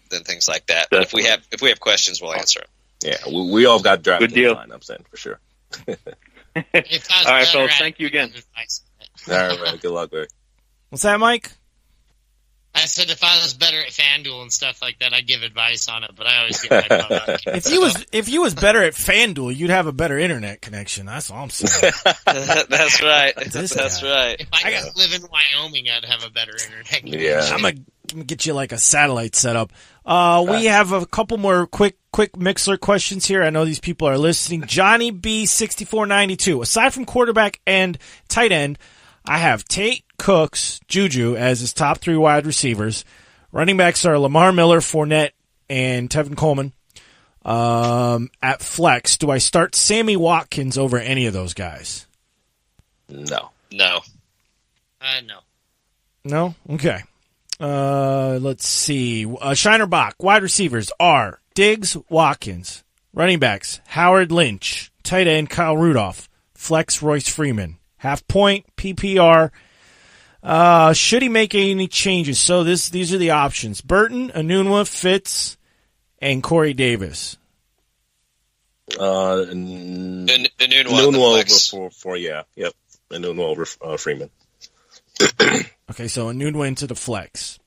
things like that. But if we have questions, we'll answer them. Yeah, we all got drafted. Good deal. I'm saying for sure. All right, fellas. Thank you again. All right, man. Good luck, Barry. What's that, Mike? I said if I was better at FanDuel and stuff like that, I'd give advice on it, but I always get my butt out. If you was better at FanDuel, you'd have a better internet connection. That's all I'm saying. That's right. That's right. If I could live in Wyoming, I'd have a better internet connection. Yeah. I'm gonna get you like a satellite setup. We have a couple more quick Mixler questions here. I know these people are listening. Johnny B6492. Aside from quarterback and tight end, I have Tate, Cooks, Juju as his top 3 wide receivers. Running backs are Lamar Miller, Fournette, and Tevin Coleman. At flex, do I start Sammy Watkins over any of those guys? No. No. No? Okay. Let's see. Shiner Bach. Wide receivers are Diggs, Watkins. Running backs, Howard Lynch. Tight end, Kyle Rudolph. Flex, Royce Freeman. Half point, PPR. Should he make any changes? So these are the options. Burton, Anunwa, Fitz, and Corey Davis. Anunwa over yep. Anunwa over Freeman. Okay, so Anunwa into the flex.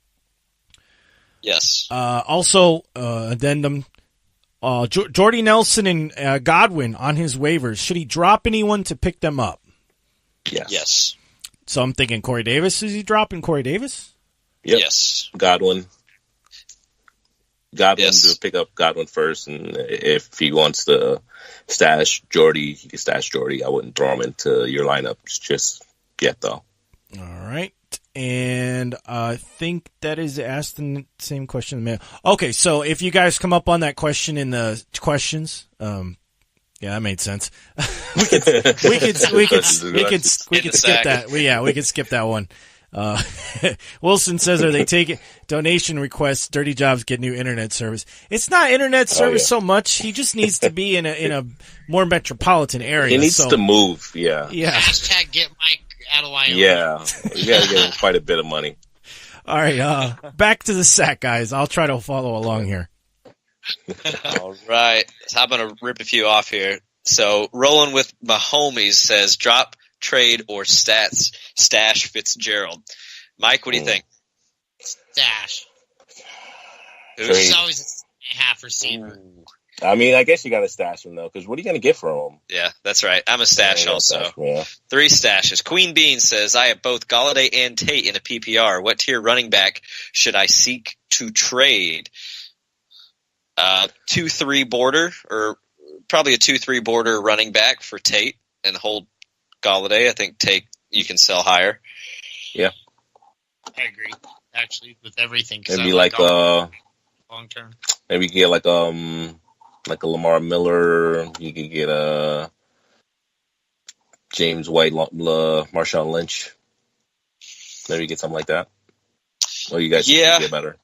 Yes. Also, addendum. Jordy Nelson and Godwin on his waivers. Should he drop anyone to pick them up? Yes. So I'm thinking Corey Davis. Is he dropping Corey Davis? Yep. Yes. Godwin. To pick up Godwin first, and if he wants to stash Jordy, he can stash Jordy. I wouldn't throw him into your lineup just yet, though. All right. And I think that is asked the same question. Okay, so if you guys come up on that question in the questions, yeah, that made sense. we could skip that. We could skip that one. Wilson says, are they taking donation requests? Dirty Jobs get new internet service. It's not internet service so much. He just needs to be in a more metropolitan area. He needs to move. Yeah. Hashtag get Mike out of Wyoming. Yeah. You got to get him quite a bit of money. All right. Back to the sack, guys. I'll try to follow along here. All right. So I'm going to rip a few off here. So rolling with my homies says drop, trade, or stash Fitzgerald. Mike, what do you think? Stash. Who's always a half receiver. I mean, I guess you got to stash him, though, because what are you going to get from him? Yeah, that's right. I'm a stash also. Stash, yeah. 3 stashes. Queen Bean says, I have both Galladay and Tate in a PPR. What tier running back should I seek to trade? 2-3 border, or probably a 2-3 border running back for Tate and hold Galladay. I think Tate you can sell higher. Yeah. I agree, actually, with everything. Maybe like long term. Maybe you get like a Lamar Miller. You could get a James White, Marshawn Lynch. Maybe get something like that. Or you guys get better.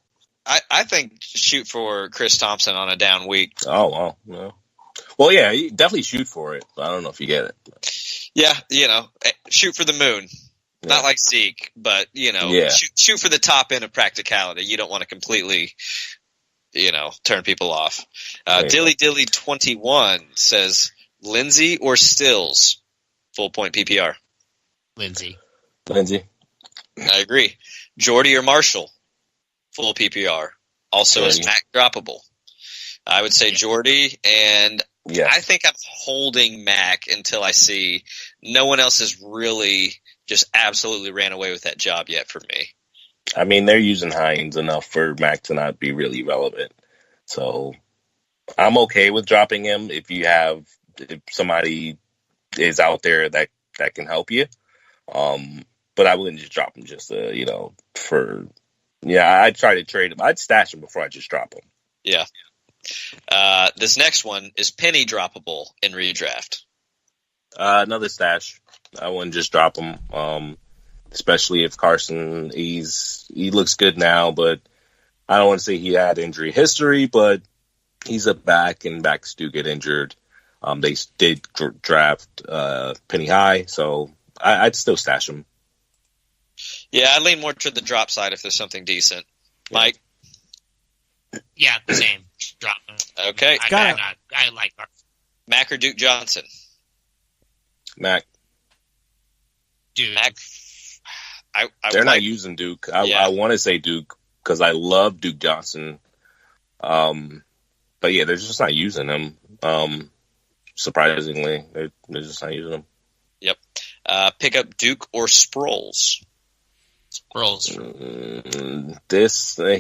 I think shoot for Chris Thompson on a down week. Oh, wow. Yeah. Well, yeah, you definitely shoot for it. I don't know if you get it. Yeah, shoot for the moon. Yeah. Not like Zeke, but, shoot for the top end of practicality. You don't want to completely, turn people off. Dilly 21 says, Lindsey or Stills? Full point PPR. Lindsey. I agree. Jordy or Marshall? Full PPR. Also, is Mac droppable? I would say Jordy, and I think I'm holding Mac until I see no one else has really just absolutely ran away with that job yet for me. I mean, they're using Hines enough for Mac to not be really relevant. So I'm okay with dropping him if somebody is out there that can help you. But I wouldn't just drop him just I'd try to trade him. I'd stash him before I just drop him. Yeah. This next one is penny droppable in redraft. Another stash. I wouldn't just drop him. Especially if Carson, he looks good now, but I don't want to say he had injury history, but he's a back, and backs do get injured. They did draft Penny high, so I'd still stash him. Yeah, I lean more to the drop side if there's something decent. Mike? Yeah, same. Drop him. Okay. I like Carson. Mac or Duke Johnson? Mac. Duke. Mac. They're not using Duke. I want to say Duke because I love Duke Johnson. But yeah, they're just not using him. Surprisingly, they're just not using him. Yep. Pick up Duke or Sproles? Sproles.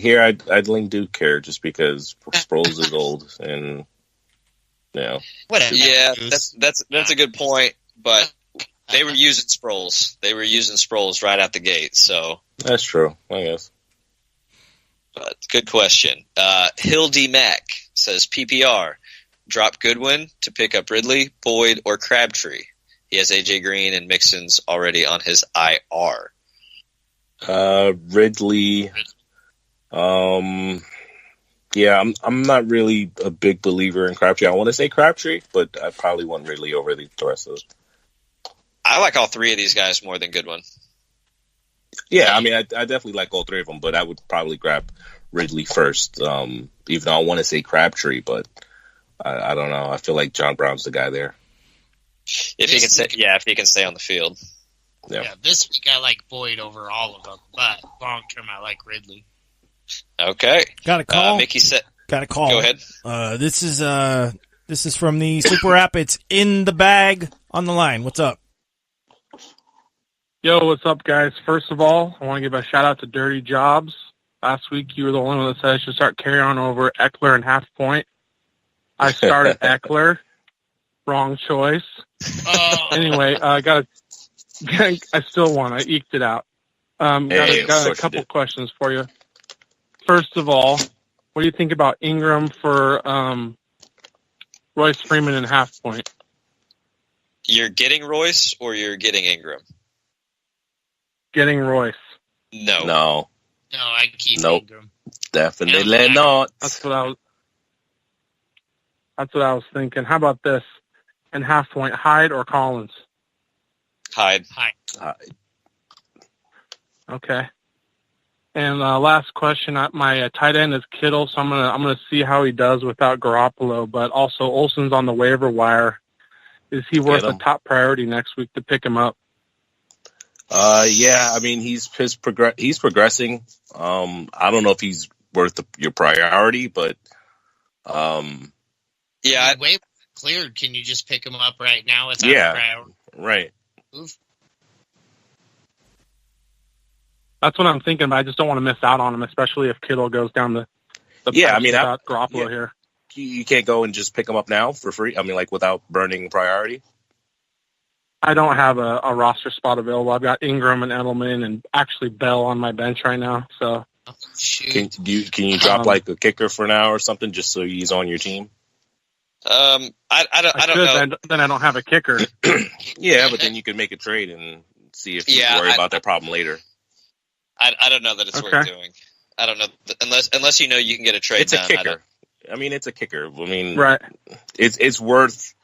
Here I'd lean Duke here just because Sproles is old and whatever. Yeah, that's a good point, but they were using Sproles. They were using Sproles right out the gate, so that's true, I guess. But good question. Hill D Mac says PPR. Drop Goodwin to pick up Ridley, Boyd, or Crabtree. He has AJ Green and Mixon's already on his IR. Ridley. Yeah, I'm not really a big believer in Crabtree. I want to say Crabtree, but I probably want Ridley over the rest of it. I like all three of these guys more than Goodwin. Yeah, I mean, I definitely like all three of them, but I would probably grab Ridley first, even though I want to say Crabtree, but I don't know. I feel like John Brown's the guy there. If he can stay on the field. Yeah, this week I like Boyd over all of them, but long term I like Ridley. Okay. Got a call? Mickey said. Got a call. Go ahead. This is from the SleeperApp. It's in the bag on the line. What's up? Yo, what's up, guys? First of all, I want to give a shout-out to Dirty Jobs. Last week, you were the only one that said I should start carrying on over Eckler and half point. I started Eckler. Wrong choice. Anyway, I still won. I eked it out. Got a couple questions for you. First of all, what do you think about Ingram for Royce Freeman and half point? You're getting Royce or you're getting Ingram? Getting Royce. No, I keep Ingram. Definitely not. That's what I was thinking. How about this? And half point, Hyde or Collins? Hyde. Okay. And last question, my tight end is Kittle, so I'm gonna see how he does without Garoppolo. But also Olsen's on the waiver wire. Is he worth a top priority next week to pick him up? Yeah, I mean he's progressing. I don't know if he's worth your priority, but yeah, waiver cleared. Can you just pick him up right now without priority? Right. Move? That's what I'm thinking, but I just don't want to miss out on him, especially if Kittle goes down the I mean, without Garoppolo here. You can't go and just pick him up now for free. I mean, like without burning priority. I don't have a roster spot available. I've got Ingram and Edelman and actually Bell on my bench right now. So can you drop like a kicker for now or something just so he's on your team? I don't know. Then I don't have a kicker. Yeah, but then you can make a trade and see if you worry about that problem later. I don't know that it's worth doing. I don't know unless you know you can get a trade. It's a kicker. I mean, it's a kicker. I mean, right? It's worth.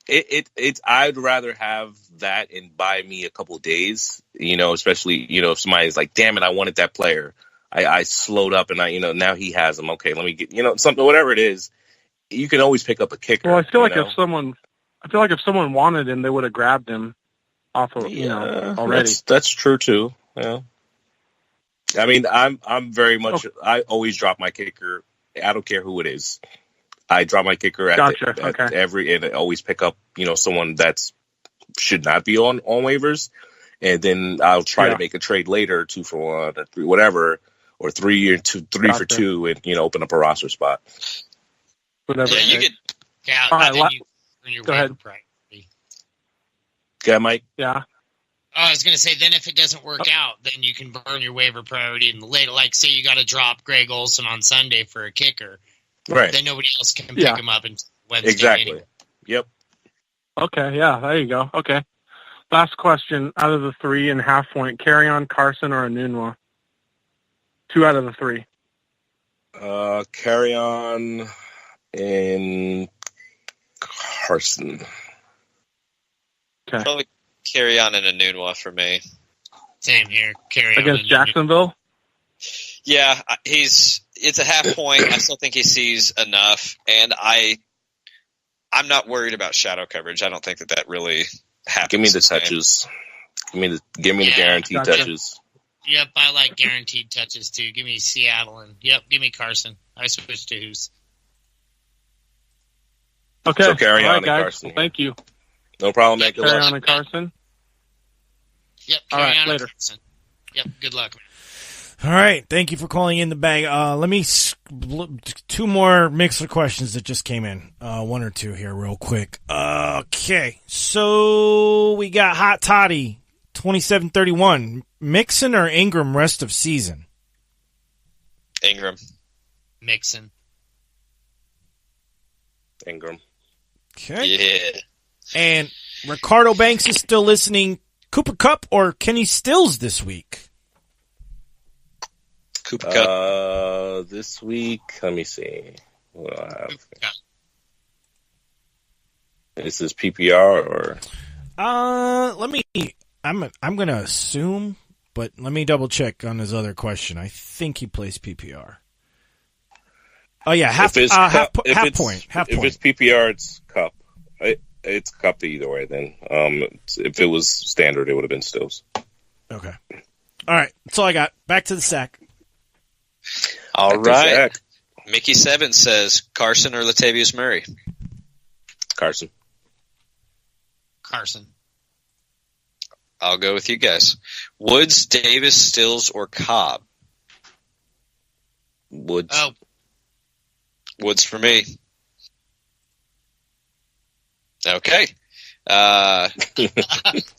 It's. I'd rather have that and buy me a couple of days. Especially if somebody's like, "Damn it, I wanted that player." I slowed up and now he has him. Okay, let me get something. Whatever it is, you can always pick up a kicker. Well, I feel like if someone wanted him, they would have grabbed him off of already. That's true too. Yeah. I mean, I'm very much. I always drop my kicker. I don't care who it is. I drop my kicker at every, and I always pick up someone that's should not be on waivers, and then I'll try to make a trade later, 2 for 1 or 3, whatever, or 3 for 2, and open up a roster spot. Whatever. Yeah, you could. All right, go ahead. priority. Okay, Mike. Yeah. I was going to say, then if it doesn't work out, then you can burn your waiver priority in the later. Like, say you got to drop Greg Olson on Sunday for a kicker. Right. Then nobody else can pick him up until Wednesday. Exactly. Anyway. Yep. Okay, yeah, there you go. Okay. Last question. Out of the 3.5 point, carry on Carson or Anunua? 2 out of the 3. Carry on in Carson. Okay. Probably carry on in Anunua for me. Same here. Carry against on Jacksonville. Yeah, it's a half point. I still think he sees enough, and I'm not worried about shadow coverage. I don't think that really happens. Give me the touches. Give me the guaranteed touches. Yep, I like guaranteed touches too. Give me Seattle and give me Carson. I switched to Hoos. Okay, so carry all on right, and guys. Carson. Thank you. No problem, man. Good Carry luck. on and Carson. Yep. All Carry right, on later. and Carson. Yep. Good luck, man. All right, thank you for calling in the bag. Let me 2 more mixer questions that just came in. 1 or 2 here, real quick. Okay, so we got Hot Toddy 2731. Mixon or Ingram rest of season? Ingram. Mixon. Ingram. Okay. Yeah. And Ricardo Banks is still listening. Cooper Kupp or Kenny Stills this week? Cooper Kupp. This week, let me see. What do I have? Is this PPR or? I'm gonna assume, but let me double check on his other question. I think he plays PPR. Oh yeah, half point. If it's PPR, it's Kupp. It's Kupp either way. Then, if it was standard, it would have been Stills. Okay. All right, that's all I got. Back to the sack. All right. Mickey 7 says Carson or Latavius Murray. Carson. I'll go with you guys. Woods, Davis, Stills, or Cobb? Woods. Oh. Woods for me. Okay.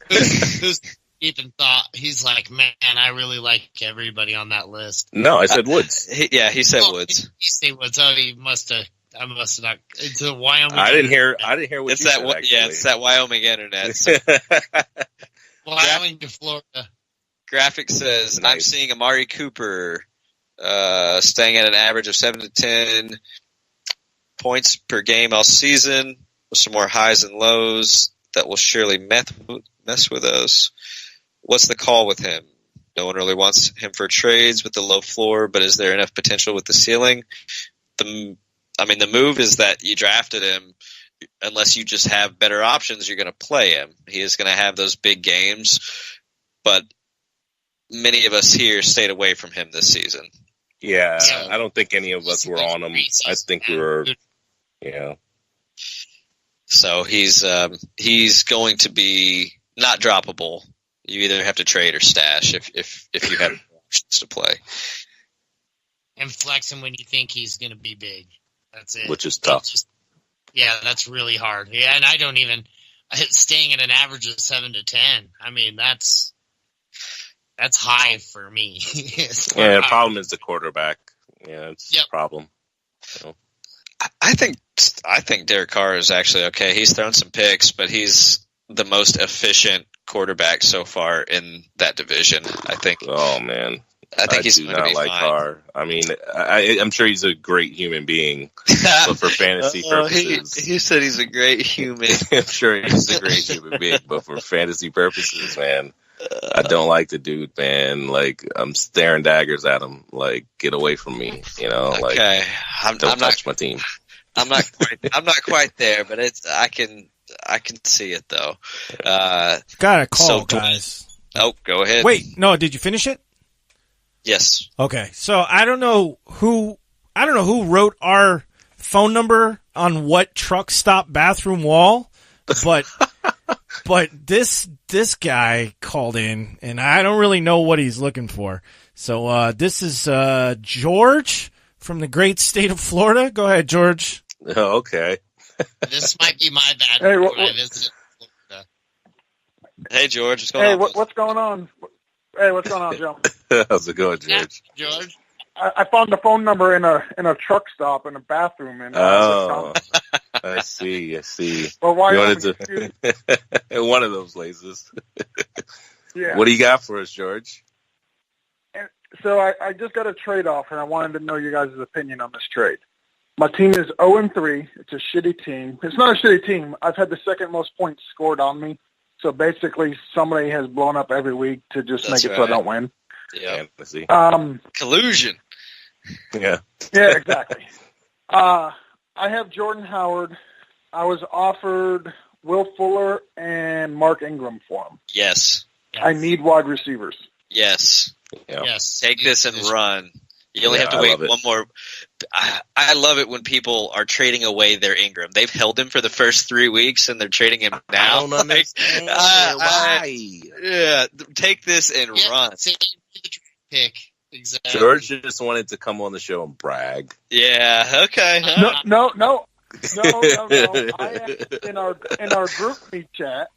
Who's Ethan thought? He's like, man, I really like everybody on that list. No, I said Woods. He said Woods. He said Woods. Oh, he must have. I must have not. It's a Wyoming. I didn't hear what it's you that. said, Yeah, it's that Wyoming internet. So. Wyoming to Florida. Graphic says I'm seeing Amari Cooper staying at an average of 7 to 10 points per game all season, with some more highs and lows that will surely mess with us. What's the call with him? No one really wants him for trades with the low floor, but is there enough potential with the ceiling? The move is that you drafted him. Unless you just have better options, you're going to play him. He is going to have those big games, but many of us here stayed away from him this season. Yeah, I don't think any of us were on him. I think we were, So he's going to be not droppable. You either have to trade or stash if you have options to play. And flex him when you think he's going to be big. That's it. Which is tough. Yeah, that's really hard. Yeah, and I don't even staying at an average of 7 to 10. I mean, that's high for me. The problem is the quarterback. Yeah, it's a problem. So. I think Derek Carr is actually okay. He's thrown some picks, but he's the most efficient quarterback so far in that division. I think. Oh man. I think he's do going not to be like fine. Carr. I mean, I'm sure he's a great human being, but for fantasy purposes, he said he's a great human. I'm sure he's a great human being, but for fantasy purposes, man, I don't like the dude, man. Like, I'm staring daggers at him. Like, get away from me, Like, Okay, don't touch my team. I'm not quite there, but I can see it though. Got a call, guys. Oh, go ahead. Wait, no, did you finish it? Yes. Okay, so I don't know who wrote our phone number on what truck stop bathroom wall, but this guy called in, and I don't really know what he's looking for. So this is George from the great state of Florida. Go ahead, George. Oh, okay. This might be my bad. Hey, when I visit Florida. Hey, George. What's going on? What's going on? Hey, what's going on, Joe? How's it going, George? George. I found the phone number in a truck stop in a bathroom. And I see. Well, why you wanted to in one of those places. Yeah. What do you got for us, George? So I just got a trade offer, and I wanted to know you guys' opinion on this trade. My team is 0-3. It's a shitty team. It's not a shitty team. I've had the second most points scored on me. So basically, somebody has blown up every week to just make it so I don't win. Yeah. Collusion. Yeah. Yeah, exactly. I have Jordan Howard. I was offered Will Fuller and Mark Ingram for him. Yes. I need wide receivers. Yes. Yeah. Yes. Take this and run. You only have to wait one more. I love it when people are trading away their Ingram. They've held him for the first 3 weeks, and they're trading him now. I don't understand why. Yeah, take this and run. Pick. Exactly. George just wanted to come on the show and brag. Yeah. Okay. No. I am in our group meet chat,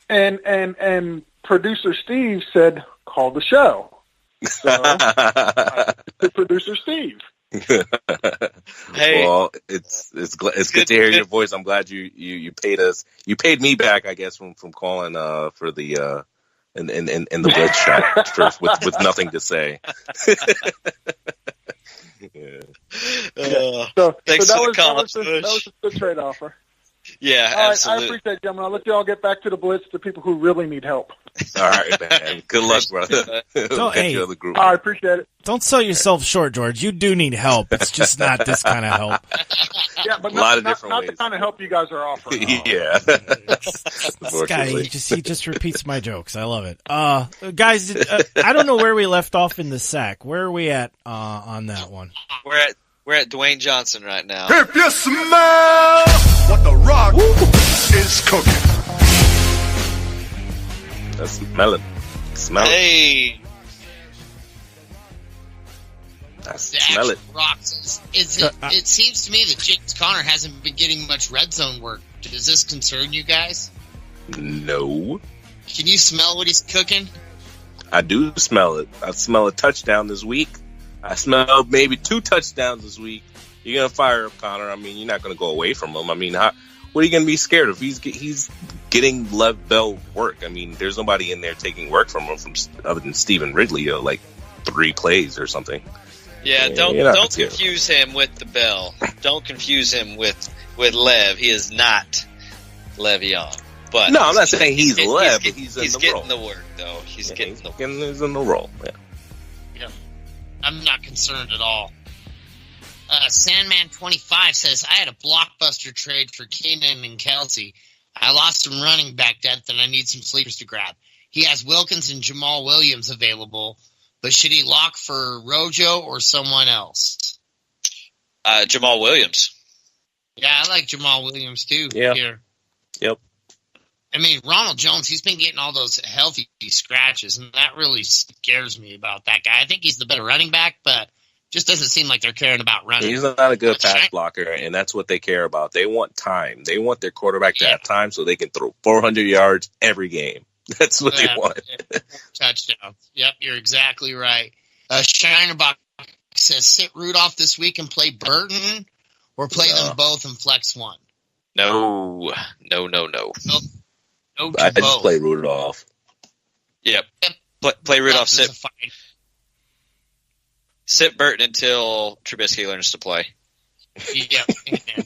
and producer Steve said, "Call the show." So, to producer Steve. Hey, well, it's good to hear your voice. I'm glad you paid us. You paid me back, I guess, from calling for the in the blood shot with nothing to say. Yeah. So that was the trade offer. Yeah, all absolutely. Right, I appreciate it, gentlemen. I'll let you all get back to the blitz to people who really need help. All right, man. Good luck, brother. I appreciate it. Don't sell yourself short, George. You do need help. It's just not this kind of help. Yeah, but not the kind of help you guys are offering. Yeah. This guy, he just repeats my jokes. I love it. Guys, I don't know where we left off in the sack. Where are we at on that one? We're at Dwayne Johnson right now. If you smell what the Rock is cooking. Smell it. Hey. I smell it. Rock says, it seems to me that James Conner hasn't been getting much red zone work. Does this concern you guys? No. Can you smell what he's cooking? I do smell it. I smell a touchdown this week. I smell maybe 2 touchdowns this week. You're going to fire up Connor. I mean, you're not going to go away from him. I mean, what are you going to be scared of? He's getting Lev Bell work. I mean, there's nobody in there taking work from him other than Stephen Ridley, 3 plays or something. Yeah, don't confuse him with the Bell. Don't confuse him with Lev. He is not Le'Veon. But no, I'm not saying he's Lev, but he's getting the work, though. He's getting in the role. Yeah. I'm not concerned at all. Sandman25 says, I had a blockbuster trade for Keenan and Kelsey. I lost some running back depth, and I need some sleepers to grab. He has Wilkins and Jamal Williams available, but should he lock for Rojo or someone else? Jamal Williams. Yeah, I like Jamal Williams, too. Yeah. Here. Yep. I mean, Ronald Jones, he's been getting all those healthy scratches, and that really scares me about that guy. I think he's the better running back, but just doesn't seem like they're caring about running. He's not a good pass blocker, and that's what they care about. They want time. They want their quarterback to have time so they can throw 400 yards every game. That's what they want. Touchdowns. Yep, you're exactly right. Shinerbach says, sit Rudolph this week and play Burton, or play them both and flex one. No. I just play Rudolph. Yep. Play Rudolph. Sit Burton until Trubisky learns to play. Yep. Amen.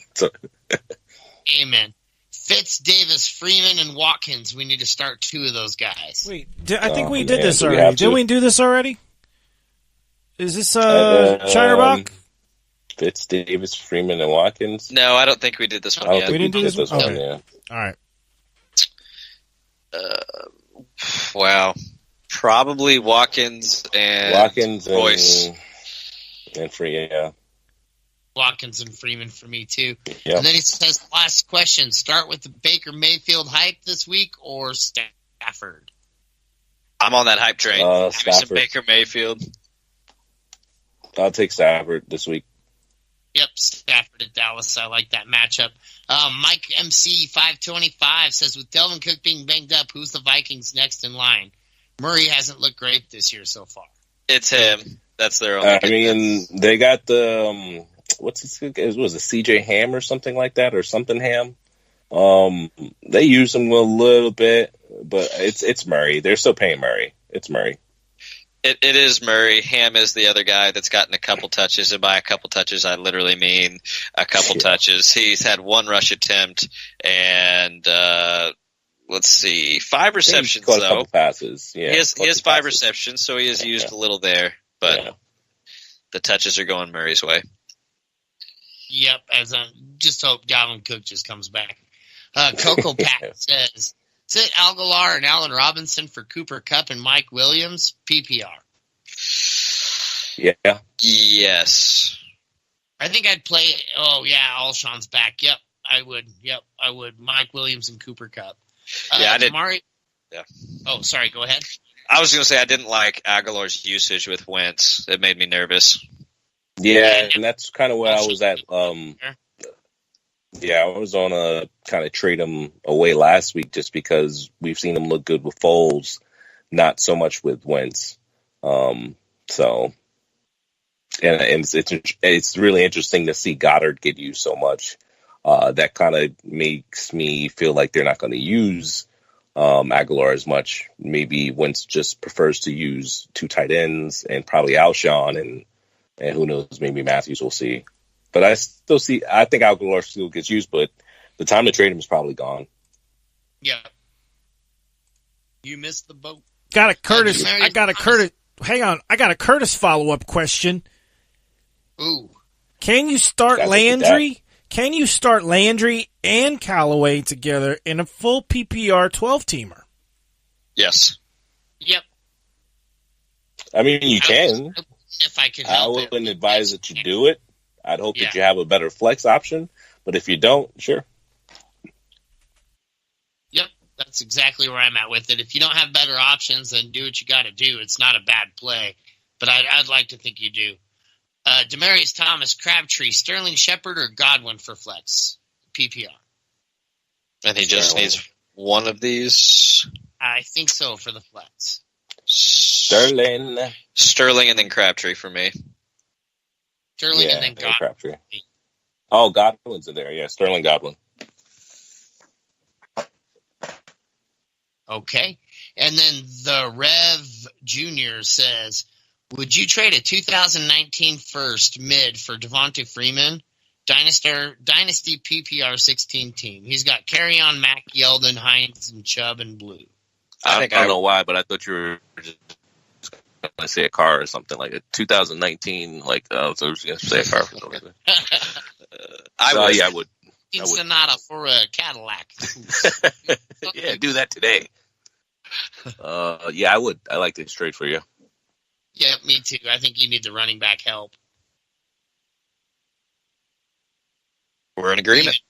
Amen. Fitz, Davis, Freeman, and Watkins. We need to start 2 of those guys. Wait, I think we did this already. Didn't we do this already? Is this Shinerbach? Fitz, Davis, Freeman, and Watkins? No, I don't think we did this one yet. We didn't do this one? Okay. Yeah. All right. Wow. Probably Watkins and Royce. And Freeman, yeah. Watkins and Freeman for me, too. Yep. And then he says, last question, start with the Baker Mayfield hype this week or Stafford? I'm on that hype train. Give me some Stafford. Baker Mayfield. I'll take Stafford this week. Yep, Stafford at Dallas. I like that matchup. Mike MC 525 says, with Delvin Cook being banged up, who's the Vikings next in line? Murray hasn't looked great this year so far. It's him. That's their only. I mean, they got the what's his? Was it CJ Ham or something like that, or something Ham? They use him a little bit, but it's Murray. They're still paying Murray. It's Murray. It is Murray. Ham is the other guy that's gotten a couple touches, and by a couple touches, I literally mean a couple touches. He's had one rush attempt, and let's see, 5 receptions caught though. A couple passes. Yeah, he has 5 receptions, so he has used a little there, but the touches are going Murray's way. Yep, just hope Dalvin Cook just comes back. Coco Pat says, sit Aguilar and Allen Robinson for Cooper Kupp and Mike Williams, PPR. Yeah. Yes. I think I'd play, Alshon's back. Yep, I would. Mike Williams and Cooper Kupp. I did. Yeah. Oh, sorry, go ahead. I was going to say I didn't like Aguilar's usage with Wentz. It made me nervous. Yeah, and that's kind of where I was at. I was on a kind of trade him away last week just because we've seen him look good with Foles, not so much with Wentz. It's really interesting to see Goddard get used so much. That kind of makes me feel like they're not going to use Aguilar as much. Maybe Wentz just prefers to use 2 tight ends and probably Alshon and who knows, maybe Matthews, we'll see. But I think Aguilar still gets used, but the time to trade him is probably gone. Yeah. You missed the boat. Hang on. I got a Curtis follow-up question. Ooh. Can you start Landry? Can you start Landry and Callaway together in a full PPR 12-teamer? Yes. Yep. I mean, you can. If I could help I wouldn't advise that you do it. I'd hope that you have a better flex option. But if you don't, sure. Yep. That's exactly where I'm at with it. If you don't have better options, then do what you got to do. It's not a bad play. But I'd like to think you do. Demaryius Thomas, Crabtree, Sterling Shepard, or Godwin for flex PPR? And he just needs one of these? I think so for the flex. Sterling and then Crabtree for me. Sterling and then Godwin. Crabtree. Oh, Godwin's in there. Yeah, Sterling, Godwin. Okay. And then the Rev Jr. says, would you trade a 2019 first mid for Devonta Freeman? Dynasty PPR 16 team. He's got Carry-On, Mack, Yeldon, Hines, and Chubb and Blue. I don't know why, but I thought you were just going to say a car or something like a 2019. So I was going to say a car for some reason. I would. Sonata for a Cadillac. Yeah, do that today. I would. I like this trade for you. Yeah, me too. I think you need the running back help. We're in agreement.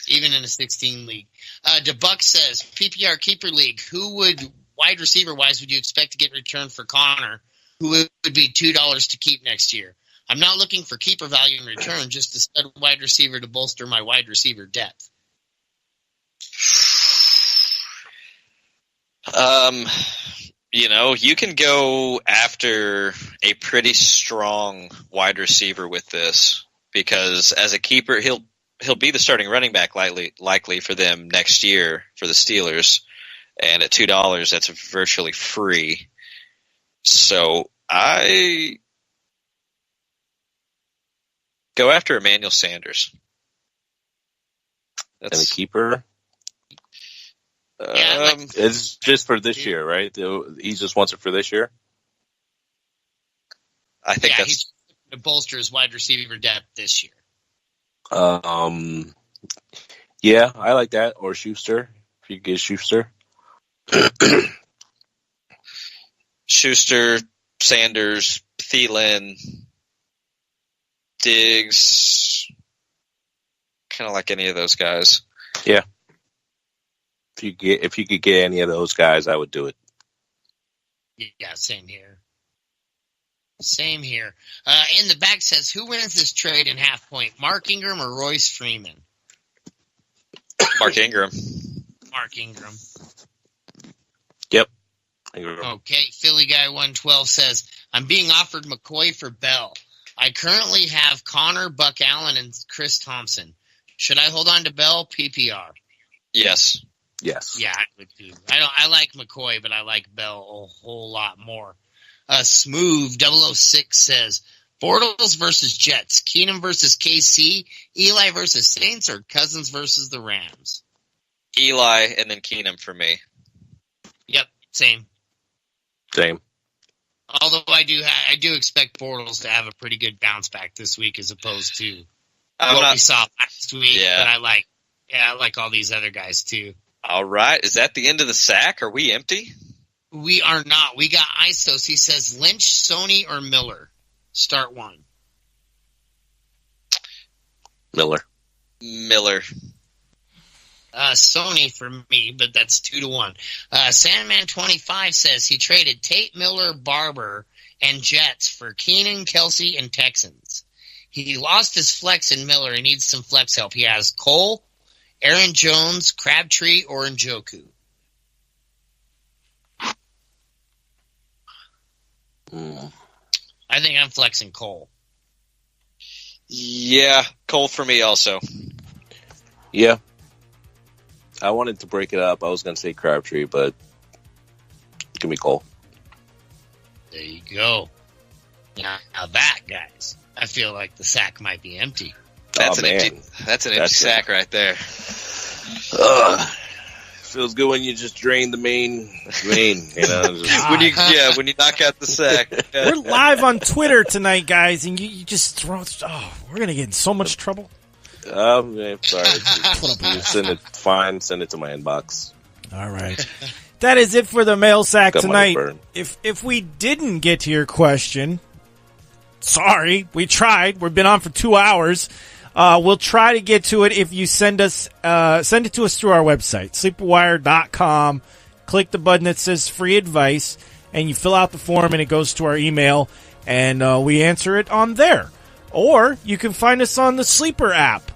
Even in a 16 league. DeBuck says, PPR Keeper League, who would, wide receiver-wise, would you expect to get returned for Connor? Who would be $2 to keep next year? I'm not looking for keeper value in return, just a stud wide receiver to bolster my wide receiver depth. You can go after a pretty strong wide receiver with this because as a keeper, he'll be the starting running back likely for them next year for the Steelers, and at $2, that's virtually free. So I go after Emmanuel Sanders. And a keeper. It's just for this year, right? He just wants it for this year. I think he's to bolster his wide receiver depth this year. Yeah, I like that. Or Schuster, if you get Schuster. Schuster, Sanders, Thielen, Diggs, kind of like any of those guys. Yeah. If you could get any of those guys, I would do it. Yeah, same here. Same here. In the back says, who wins this trade in half point, Mark Ingram or Royce Freeman? Mark Ingram. Mark Ingram. Yep. Ingram. Okay, Philly Guy 112 says, I'm being offered McCoy for Bell. I currently have Connor, Buck Allen, and Chris Thompson. Should I hold on to Bell? PPR. Yes. Yes. Yeah, I would too. I like McCoy, but I like Bell a whole lot more. Smooth 006 says, Bortles versus Jets, Keenum versus KC, Eli versus Saints, or Cousins versus the Rams? Eli and then Keenum for me. Yep, same. Although I do expect Bortles to have a pretty good bounce back this week as opposed to we saw last week. Yeah. But I like all these other guys too. All right. Is that the end of the sack? Are we empty? We are not. We got Isos. He says Lynch, Sony, or Miller. Start one. Miller. Sony for me, but that's 2-1. Sandman25 says he traded Tate, Miller, Barber, and Jets for Keenan, Kelsey, and Texans. He lost his flex in Miller and needs some flex help. He has Cole, Aaron Jones, Crabtree, or Njoku. I think I'm flexing Cole. Yeah, Cole for me also. Yeah. I wanted to break it up. I was going to say Crabtree, but give me Cole. There you go. Now that, guys, I feel like the sack might be empty. That's an empty sack right there. Feels good when you just drain the main, you know. When you knock out the sack. We're live on Twitter tonight, guys, and you just throw. Oh, we're gonna get in so much trouble. Sorry. Send it to my inbox. All right. That is it for the mail sack tonight. If we didn't get to your question, sorry, we tried. We've been on for 2 hours. We'll try to get to it if you send it to us through our website, sleeperwire.com. Click the button that says free advice, and you fill out the form, and it goes to our email, and we answer it on there. Or you can find us on the Sleeper app.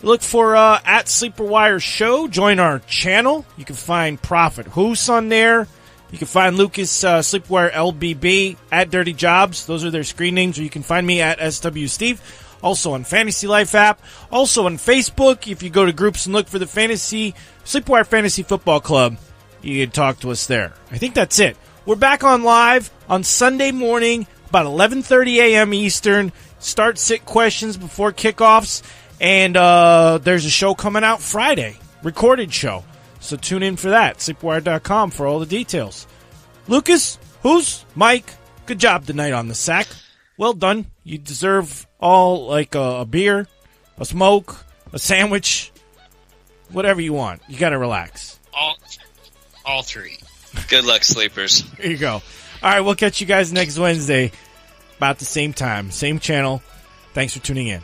Look for at SleeperWire Show. Join our channel. You can find Prophet Hoos on there. You can find Lucas Sleepwire LBB at Dirty Jobs. Those are their screen names. Or you can find me at SW Steve. Also on Fantasy Life app. Also on Facebook. If you go to groups and look for the Sleepwire Fantasy Football Club, you can talk to us there. I think that's it. We're back on live on Sunday morning, about 11:30 a.m. Eastern. Start sit questions before kickoffs. And there's a show coming out Friday, recorded show. So tune in for that. Sleepwire.com for all the details. Lucas, Mike, good job tonight on the sack. Well done. You deserve all like a beer, a smoke, a sandwich, whatever you want. You got to relax. All three. Good luck, sleepers. There you go. All right, we'll catch you guys next Wednesday about the same time, same channel. Thanks for tuning in.